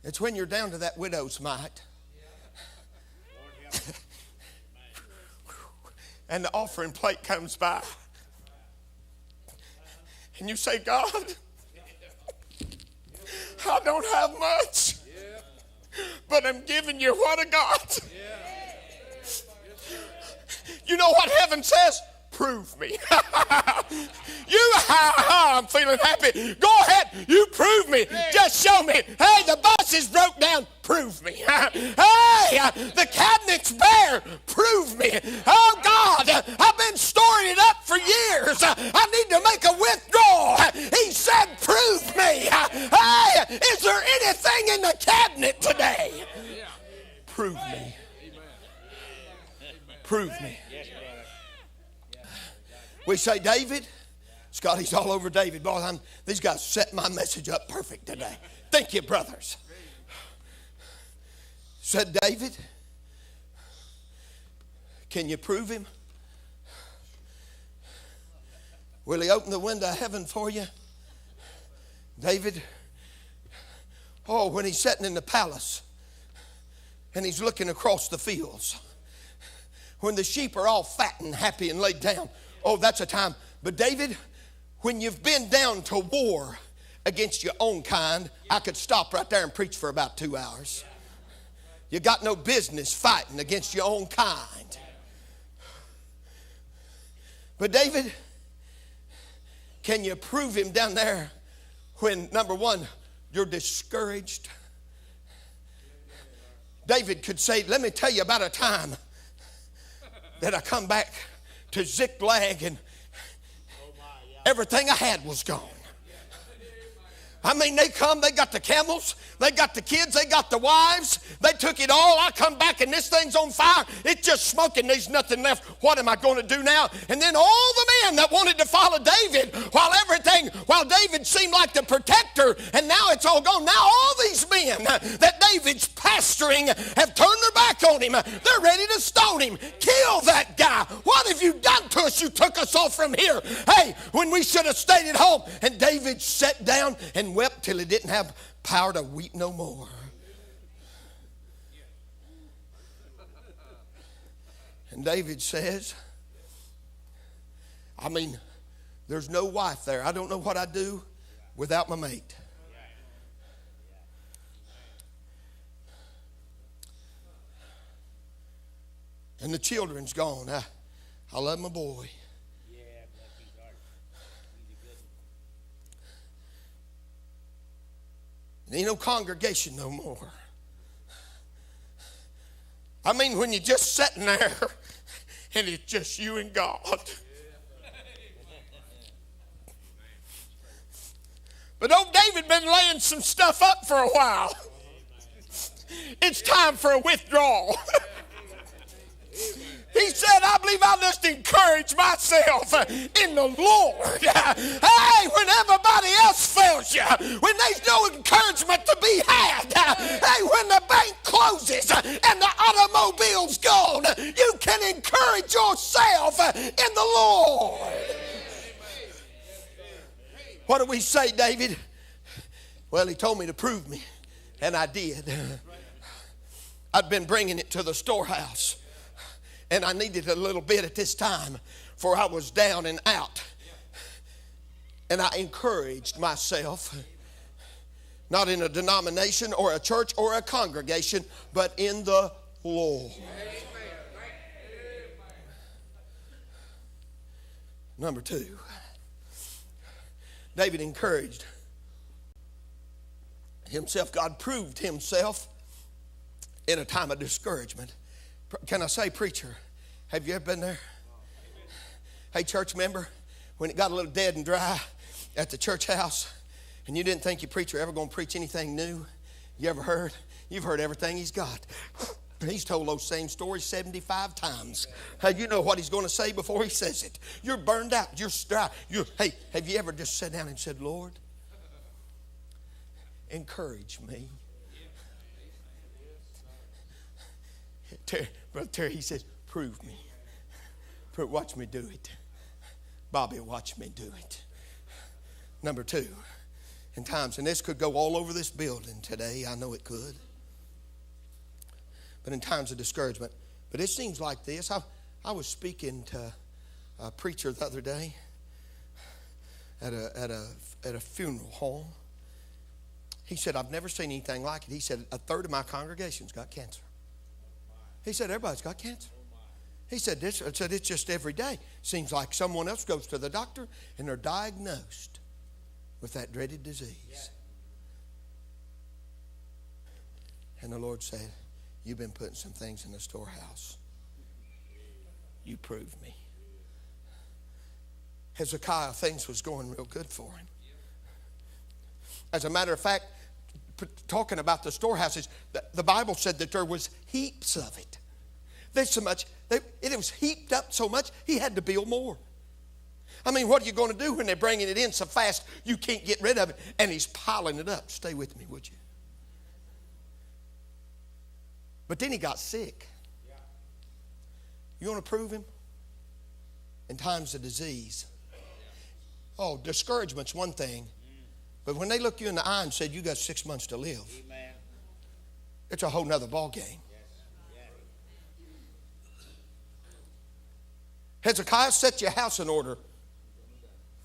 It's when you're down to that widow's mite. And the offering plate comes by. And you say, God, I don't have much. But I'm giving you what I got. You know what heaven says? Prove me. I'm feeling happy. Go ahead, you prove me. Just show me. Hey, the bus is broke down. Prove me. Hey, the cabinet's bare. Prove me. Oh, God, I've been storing it up for years. I need to make a withdrawal. He said, prove me. Hey, is there anything in the cabinet today? Prove me. Prove me. We say, David, Scotty's all over David. Boy, these guys set my message up perfect today. Thank you, brothers. Said, David, can you prove him? Will he open the window of heaven for you? David, when he's sitting in the palace and he's looking across the fields, when the sheep are all fat and happy and laid down, that's a time. But David, when you've been down to war against your own kind, I could stop right there and preach for about 2 hours. You got no business fighting against your own kind. But David, can you prove him down there when, number one, you're discouraged? David could say, let me tell you about a time that I come back to Ziklag and everything I had was gone. I mean, they got the camels, they got the kids, they got the wives, they took it all. I come back and this thing's on fire. It's just smoking, there's nothing left. What am I going to do now? And then all the men that wanted to follow David, while David seemed like the protector, and now it's all gone. Now all these men that David's pastoring have turned their back on him. They're ready to stone him. Kill that guy. What have you done to us? You took us all from here. Hey, when we should have stayed at home. And David sat down and wept till he didn't have power to weep no more. And David says, there's no wife there. I don't know what I'd do without my mate. And the children's gone. I love my boy. There ain't no congregation no more. When you're just sitting there and it's just you and God. But old David been laying some stuff up for a while. It's time for a withdrawal. He said, I believe I'll just encourage myself in the Lord. Hey, when everybody else fails you, when there's no encouragement to be had, hey, when the bank closes and the automobile's gone, you can encourage yourself in the Lord. What do we say, David? Well, he told me to prove me, and I did. I'd been bringing it to the storehouse. And I needed a little bit at this time, for I was down and out. And I encouraged myself, not in a denomination or a church or a congregation, but in the Lord. Number 2, David encouraged himself. God proved himself in a time of discouragement. Can I say, preacher, have you ever been there? Hey, church member, when it got a little dead and dry at the church house and you didn't think your preacher ever going to preach anything new, You ever heard? You've heard everything he's got. He's told those same stories 75 times. You know what he's going to say before he says it. You're burned out. You're dry. Hey, have you ever just sat down and said, Lord, encourage me? Brother Terry, he says, prove me. Watch me do it. Bobby, watch me do it. Number 2, in times, and this could go all over this building today. I know it could. But in times of discouragement. But it seems like this. I was speaking to a preacher the other day at a funeral home. He said, I've never seen anything like it. He said, a third of my congregation's got cancer. He said, everybody's got cancer. He said, it's just every day. Seems like someone else goes to the doctor and they're diagnosed with that dreaded disease. And the Lord said, you've been putting some things in the storehouse. You prove me. Hezekiah, things was going real good for him. As a matter of fact, talking about the storehouses, the Bible said that there was heaps of it. There's so much, it was heaped up so much, he had to build more. I mean, what are you going to do when they're bringing it in so fast you can't get rid of it? And he's piling it up. Stay with me, would you? But then he got sick. You want to prove him? In times of disease. Oh, discouragement's one thing. But when they look you in the eye and said, you got 6 months to live, it's a whole nother ball game. Hezekiah, set your house in order,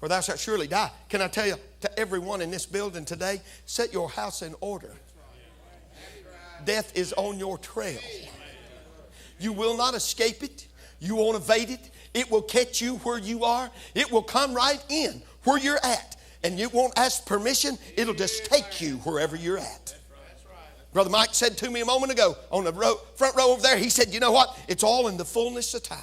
for thou shalt surely die. Can I tell you to everyone in this building today, set your house in order. Death is on your trail. You will not escape it. You won't evade it. It will catch you where you are. It will come right in where you're at. And you won't ask permission. It'll just take you wherever you're at. Brother Mike said to me a moment ago on the front row over there, he said, you know what? It's all in the fullness of time.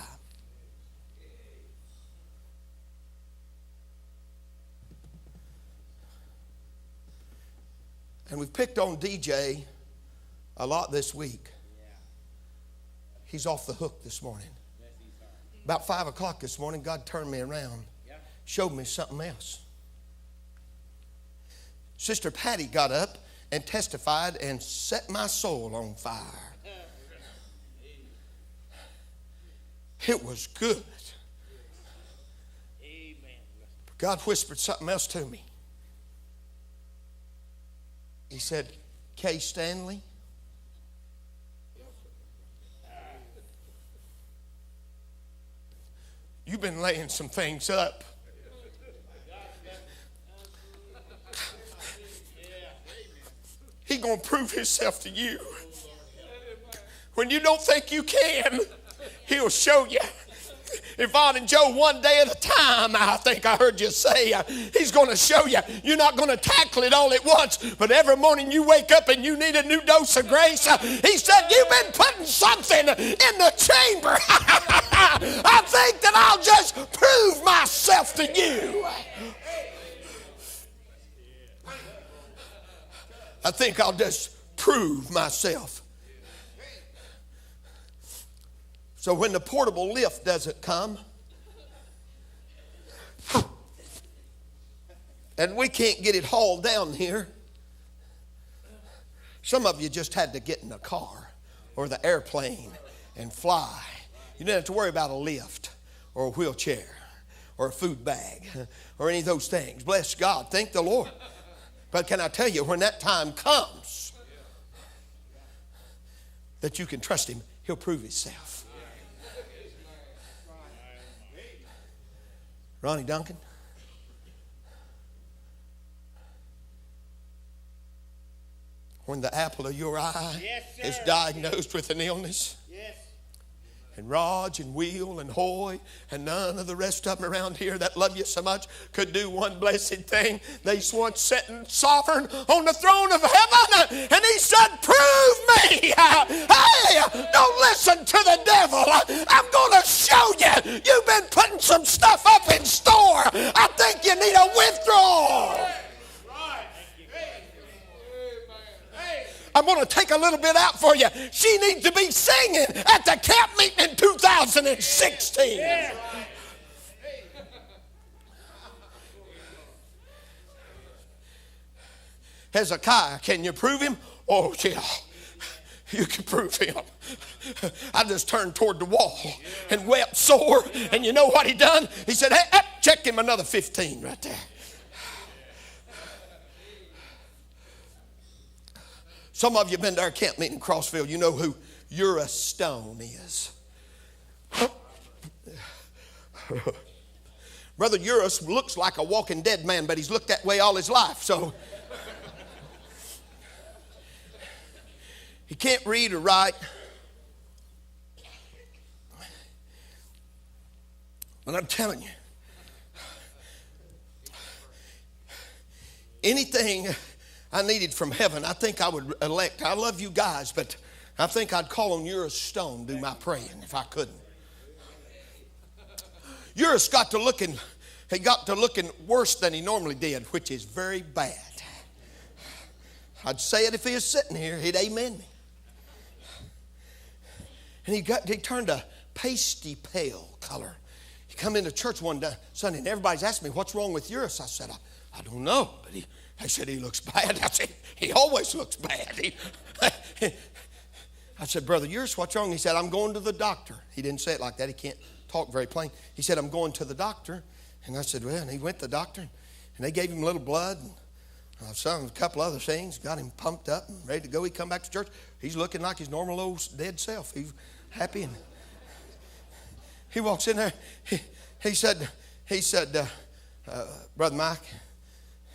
And we've picked on DJ a lot this week. He's off the hook this morning. About 5 o'clock this morning, God turned me around, showed me something else. Sister Patty got up and testified and set my soul on fire. It was good. God whispered something else to me. He said, Kay Stanley, you've been laying some things up. He's going to prove himself to you. When you don't think you can, he'll show you. Yvonne and Joe, one day at a time, I think I heard you say, he's going to show you. You're not going to tackle it all at once, but every morning you wake up and you need a new dose of grace. He said, you've been putting something in the chamber. I think that I'll just prove myself to you. I think I'll just prove myself. So when the portable lift doesn't come, and we can't get it hauled down here, some of you just had to get in the car or the airplane and fly. You didn't have to worry about a lift or a wheelchair or a food bag or any of those things. Bless God. Thank the Lord. But can I tell you, when that time comes, that you can trust him, he'll prove himself. Ronnie Duncan. When the apple of your eye is diagnosed with an illness, and Raj and Wheel and Hoy and none of the rest of them around here that love you so much could do one blessed thing. They once sitting sovereign on the throne of heaven, and he said, prove me. Hey, don't listen to the devil. I'm going to show you. You've been putting some stuff up in store. I think you need a withdrawal. I'm going to take a little bit out for you. She needs to be singing at the camp meeting in 2016. Yeah. Hezekiah, can you prove him? Oh, yeah. You can prove him. I just turned toward the wall and wept sore. And you know what he done? He said, hey, check him another 15 right there. Some of you have been to our camp meeting in Crossville. You know who Uriah Stone is. Brother Uriah looks like a walking dead man, but he's looked that way all his life. So he can't read or write. But I'm telling you, anything I needed from heaven, I think I would elect. I love you guys, but I think I'd call on Uriah Stone to do my praying if I couldn't. Uriah got to looking worse than he normally did, which is very bad. I'd say it if he was sitting here, he'd amen me. And he turned a pasty pale color. He come into church one day, Sunday, and everybody's asking me, what's wrong with Uriah? I said, I don't know. But they said, he looks bad. I said, he always looks bad. I said, Brother Uriah, what's wrong? He said, I'm going to the doctor. He didn't say it like that. He can't talk very plain. He said, I'm going to the doctor. And I said, well, and he went to the doctor, and they gave him a little blood and a couple other things, got him pumped up and ready to go. He come back to church. He's looking like his normal old dead self. He's happy. And he walks in there. He said, Brother Mike,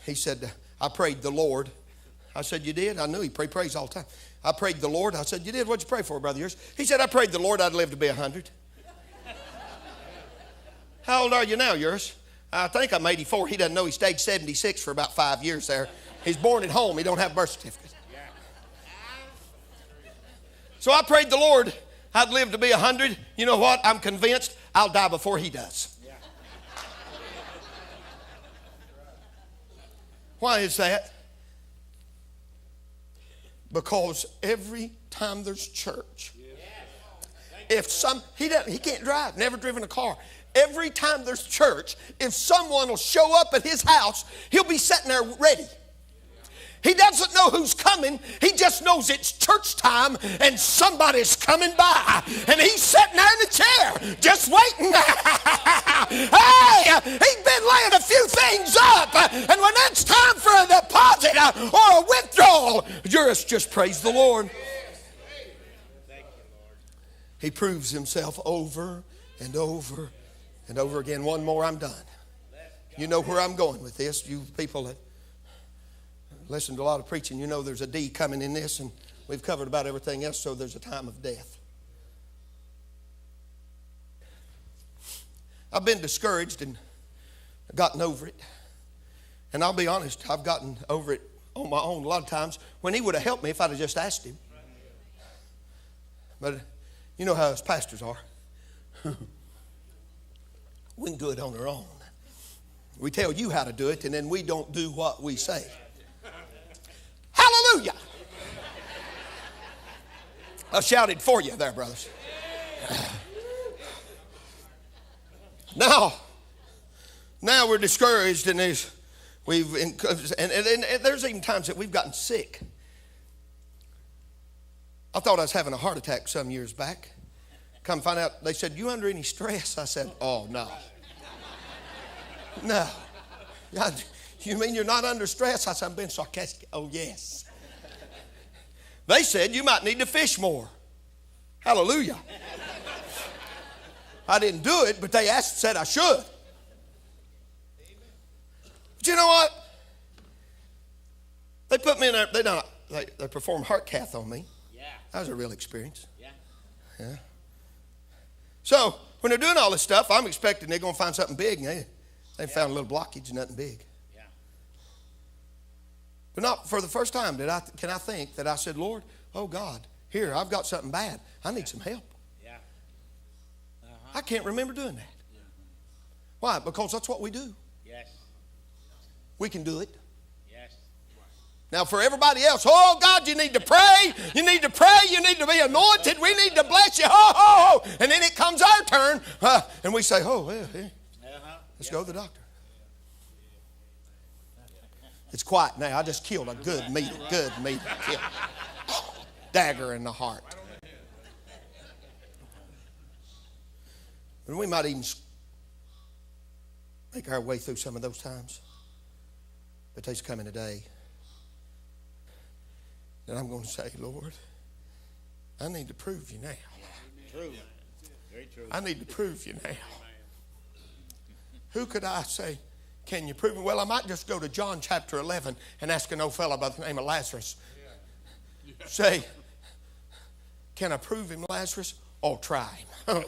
he said, I prayed the Lord. I said, you did? I knew he prays all the time. I prayed the Lord. I said, you did? What'd you pray for, Brother yours? He said, I prayed the Lord I'd live to be 100. How old are you now, yours? I think I'm 84. He doesn't know he stayed 76 for about 5 years there. He's born at home. He don't have a birth certificate. So I prayed the Lord I'd live to be 100. You know what? I'm convinced I'll die before he does. Why is that? Because every time there's church, he can't drive, never driven a car. Every time there's church, if someone will show up at his house, he'll be sitting there ready. He doesn't know who's coming. He just knows it's church time and somebody's coming by. And he's sitting there in the chair, just waiting. Hey, he's been laying a few things up. And when it's time for a deposit or a withdrawal, just praise the Lord. He proves himself over and over and over again. One more, I'm done. You know where I'm going with this. You people that listen to a lot of preaching, you know there's a D coming in this, and we've covered about everything else, so there's a time of death. I've been discouraged and gotten over it. And I'll be honest, I've gotten over it on my own a lot of times when he would have helped me if I'd have just asked him. But you know how us pastors are. We can do it on our own. We tell you how to do it, and then we don't do what we say. Hallelujah! I shouted for you there, brothers. Now we're discouraged, and there's even times that we've gotten sick. I thought I was having a heart attack some years back. Come find out, they said, you under any stress? I said, oh, no. No. You mean you're not under stress? I said, I'm being sarcastic. Oh, yes. They said, you might need to fish more. Hallelujah. I didn't do it, but they said I should. But you know what? They put me in there. They performed heart cath on me. Yeah. That was a real experience. Yeah. So when they're doing all this stuff, I'm expecting they're going to find something big. And they found a little blockage, nothing big. Yeah. But not for the first time can I think that I said, Lord, oh God, here, I've got something bad. I need some help. Yeah. I can't remember doing that. Yeah. Why? Because that's what we do. Yes. We can do it. Yes. Now, for everybody else, oh, God, you need to pray. You need to pray. You need to be anointed. We need to bless you. Ho, ho, ho. And then it comes our turn, and we say, oh, well, let's go to the doctor. It's quiet now. I just killed a good meeting. Good meeting. Dagger in the heart. And we might even make our way through some of those times. But there's coming a day that I'm going to say, Lord, I need to prove you now. True. Very true. I need to prove you now. Who could I say, can you prove me? Well, I might just go to John chapter 11 and ask an old fellow by the name of Lazarus. Say, can I prove him, Lazarus? Oh, try him.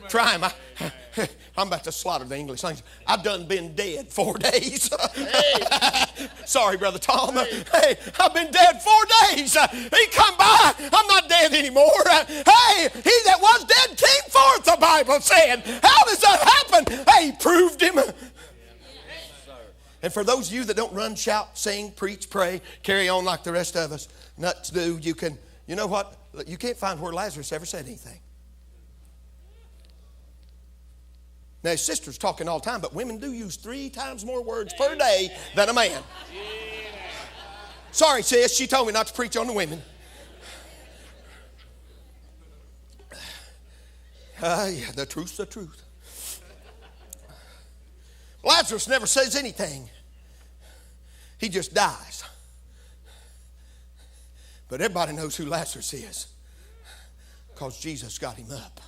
Try him. I'm about to slaughter the English language. I've done been dead 4 days. Sorry, Brother Tom. Hey, I've been dead 4 days. He come by. I'm not dead anymore. Hey, he that was dead came forth, the Bible said. How does that happen? Hey, he proved him. And for those of you that don't run, shout, sing, preach, pray, carry on like the rest of us nuts do, you know what? You can't find where Lazarus ever said anything. Now, his sister's talking all the time, but women do use 3 times more words per day than a man. Sorry, sis, she told me not to preach on the women. Yeah, the truth's the truth. Lazarus never says anything. He just dies. But everybody knows who Lazarus is because Jesus got him up.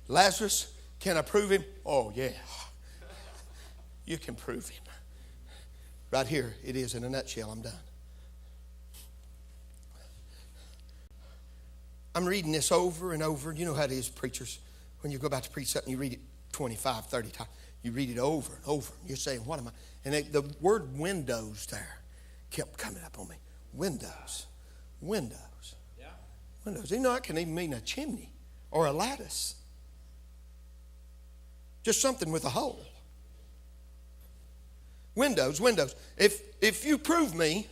Lazarus, can I prove him? Oh, yeah. You can prove him. Right here it is in a nutshell. I'm done. I'm reading this over and over. You know how it is, preachers. When you go about to preach something, you read it 25, 30 times. You read it over and over. You're saying, what am I? And the word windows there kept coming up on me. Windows. Windows. Yeah. Windows. You know, it can even mean a chimney or a lattice. Just something with a hole. Windows, windows. If you prove me,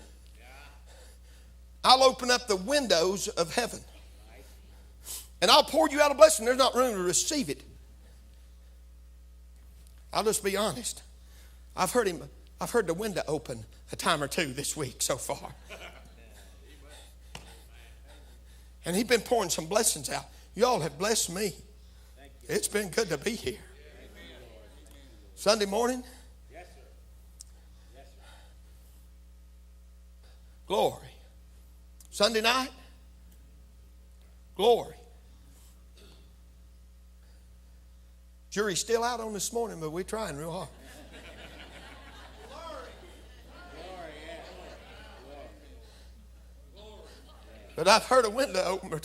I'll open up the windows of heaven. And I'll pour you out a blessing. There's not room to receive it. I'll just be honest. I've heard the window open a time or two this week so far. And he's been pouring some blessings out. Y'all have blessed me. It's been good to be here. Sunday morning? Yes, sir. Yes, sir. Glory. Sunday night? Glory. Jury's still out on this morning, but we're trying real hard. But I've heard a window open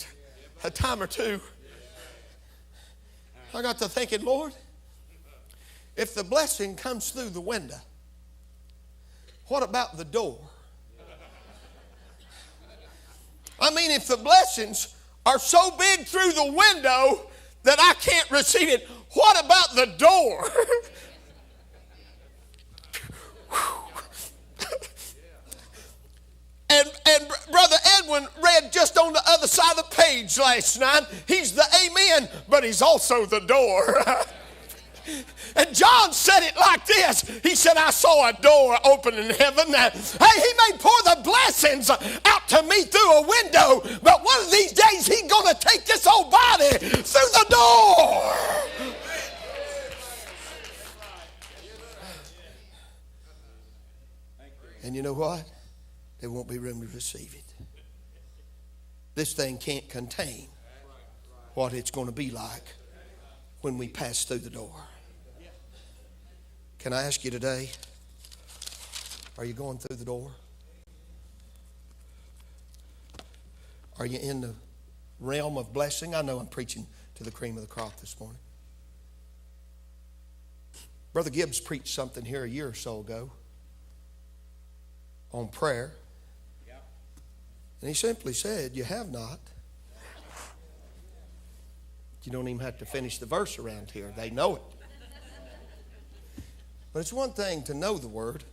a time or two. I got to thinking, Lord, if the blessing comes through the window, what about the door? I mean, if the blessings are so big through the window that I can't receive it, what about the door? And Brother Edwin read just on the other side of the page last night. He's the amen, but he's also the door. And John said it like this. He said, I saw a door open in heaven. Hey, he may pour the blessings out to me through a window, but one of these days he's going to take this old body through the door. And you know what? There won't be room to receive it. This thing can't contain what it's going to be like when we pass through the door. Can I ask you today, are you going through the door? Are you in the realm of blessing? I know I'm preaching to the cream of the crop this morning. Brother Gibbs preached something here a year or so ago on prayer. And he simply said, you have not. You don't even have to finish the verse around here. They know it. But it's one thing to know the Word,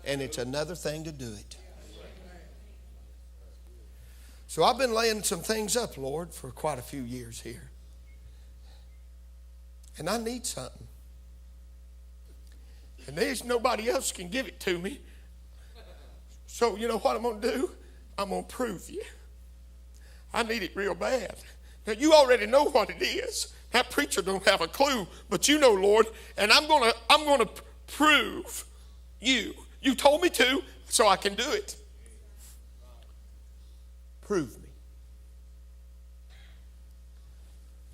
and it's another thing to do it. So I've been laying some things up, Lord, for quite a few years here. And I need something. And there's nobody else can give it to me. So you know what I'm going to do? I'm going to prove you. I need it real bad. Now you already know what it is. That preacher don't have a clue, but you know, Lord, and I'm going to prove you. You told me to, so I can do it. Prove me.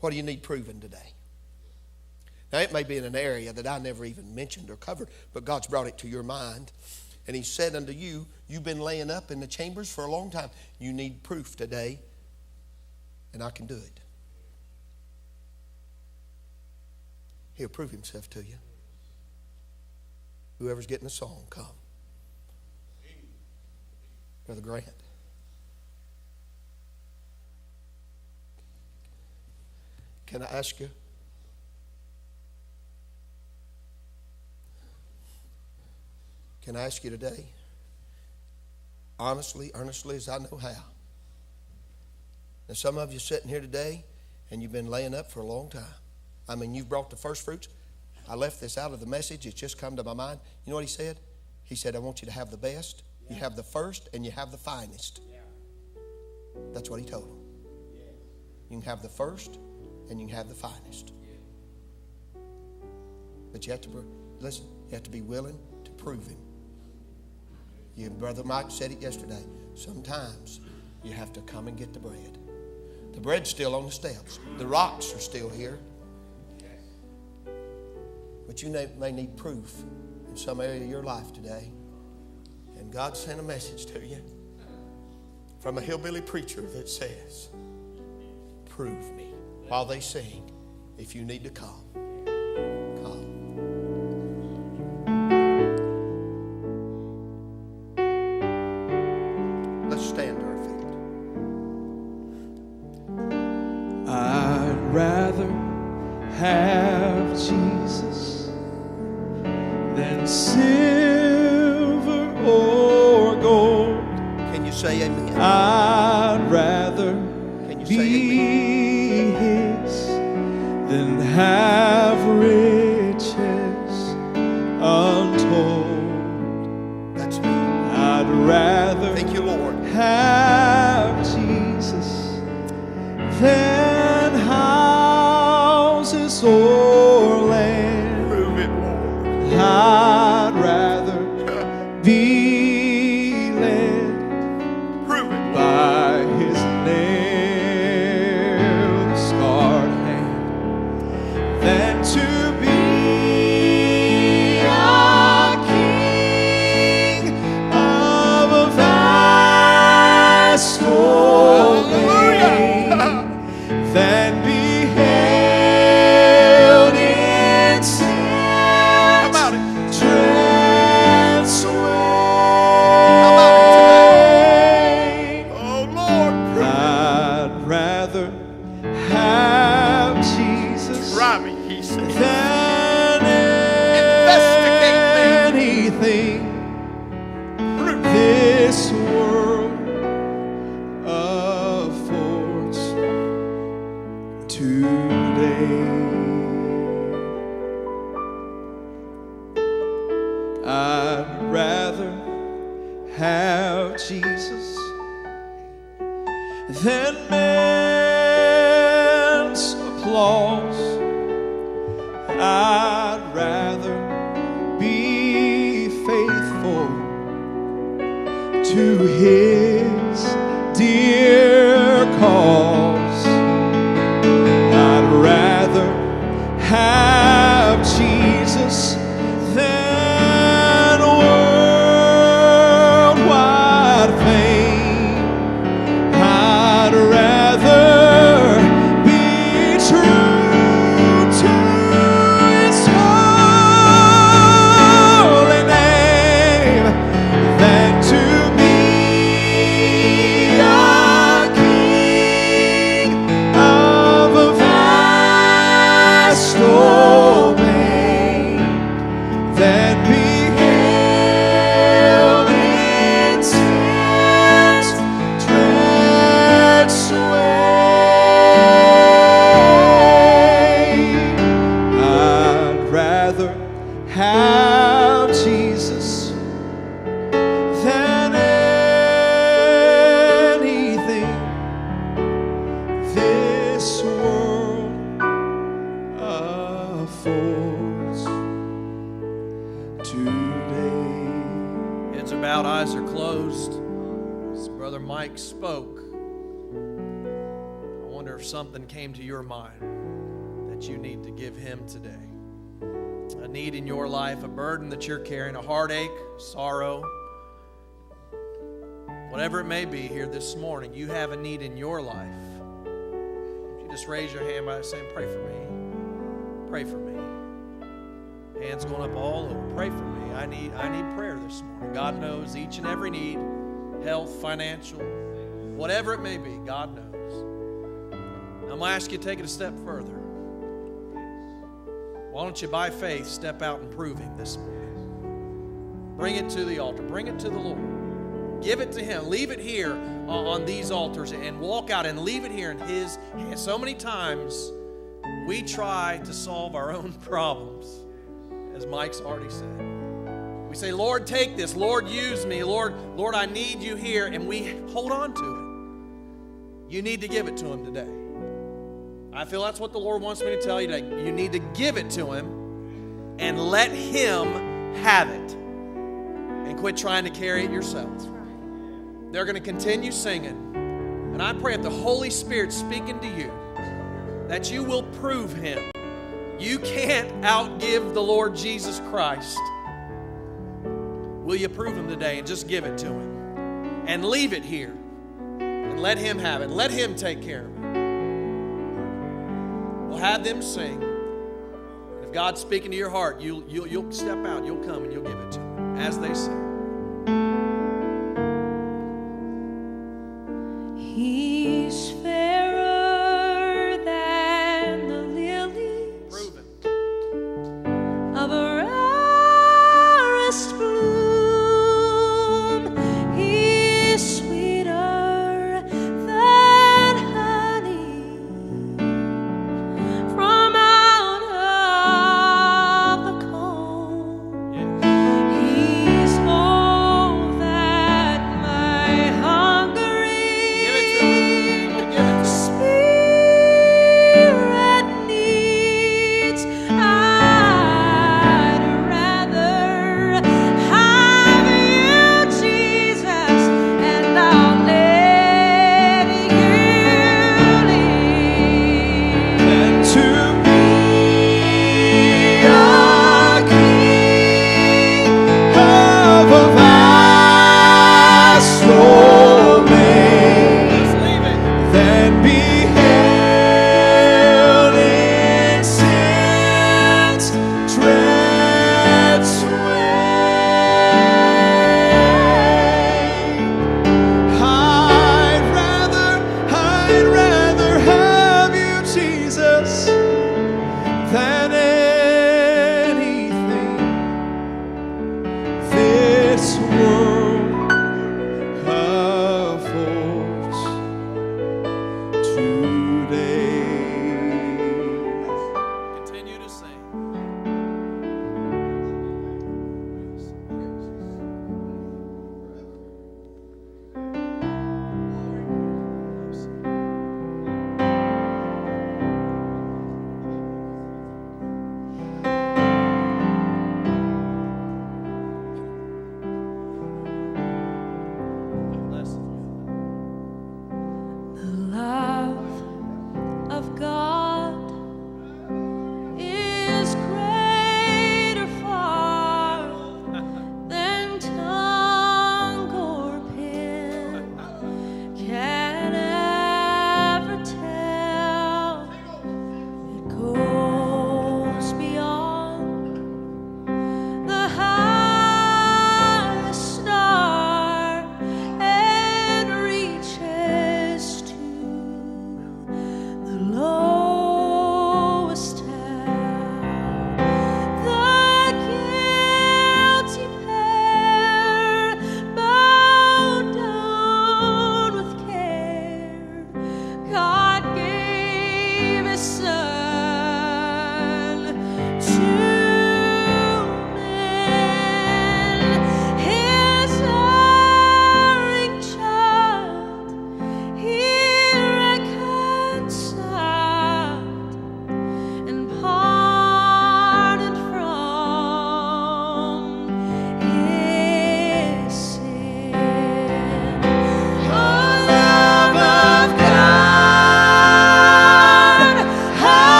What do you need proving today? Now, it may be in an area that I never even mentioned or covered, but God's brought it to your mind. And He said unto you, you've been laying up in the chambers for a long time. You need proof today, and I can do it. He'll prove Himself to you. Whoever's getting a song, come. Brother Grant. Can I ask you? Can I ask you today? Honestly, earnestly, as I know how. Now, some of you sitting here today, and you've been laying up for a long time. I mean, you've brought the first fruits. I left this out of the message. It's just come to my mind. You know what He said? He said, I want you to have the best. You have the first, and you have the finest. That's what He told them. You can have the first, and you can have the finest. But you have to, listen, you have to be willing to prove Him. Your brother Mike said it yesterday. Sometimes you have to come and get the bread. The bread's still on the steps. The rocks are still here. But you may need proof in some area of your life today. And God sent a message to you from a hillbilly preacher that says, prove me. While they sing, if you need to come, come. Let's stand to our feet. I'd rather have Jesus than silver or gold. Can you say amen? I'd rather be His than have riches untold. That's me. I'd rather Thank you, Lord. have Jesus than houses or land. Prove it, Lord. I'd rather be led Prove it, Lord. by His nail-scarred hand than to be a king of a vast domain than be held in sin's trance away. Oh, Lord. I'd rather have Jesus Try me, He said. than anything this world affords today. I'd rather have Jesus than man's applause. I'd rather be faithful to His dear cause. I'd rather have Jesus than worldwide fame. I'd rather be true to His holy name than to be a king closed, as Brother Mike spoke, I wonder if something came to your mind that you need to give him today. A need in your life, a burden that you're carrying, a heartache, sorrow, whatever it may be here this morning, you have a need in your life. You just raise your hand by saying, pray for me. Pray for me. Hands going up all over. Pray for me. I need prayer this morning. God knows each and every need, health, financial, whatever it may be, God knows. I'm going to ask you to take it a step further. Why don't you, by faith, step out and prove him this morning? Bring it to the altar. Bring it to the Lord. Give it to him. Leave it here on these altars and walk out and leave it here in his hands. So many times we try to solve our own problems, as Mike's already said. We say, Lord, take this. Lord, use me. Lord, I need you here. And we hold on to it. You need to give it to him today. I feel that's what the Lord wants me to tell you today. You need to give it to him and let him have it. And quit trying to carry it yourself. They're going to continue singing. And I pray that the Holy Spirit speaking to you, that you will prove him. You can't outgive the Lord Jesus Christ. Will you prove him today and just give it to him? And leave it here. And let him have it. Let him take care of it. We'll have them sing. If God's speaking to your heart, you'll step out. You'll come and you'll give it to him as they sing. He's fairer than the lilies of a rarest bloom. He's sweeter than honey from out of the comb. He's more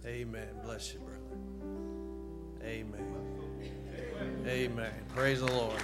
Amen. Bless you, brother. Amen. Amen. Praise the Lord.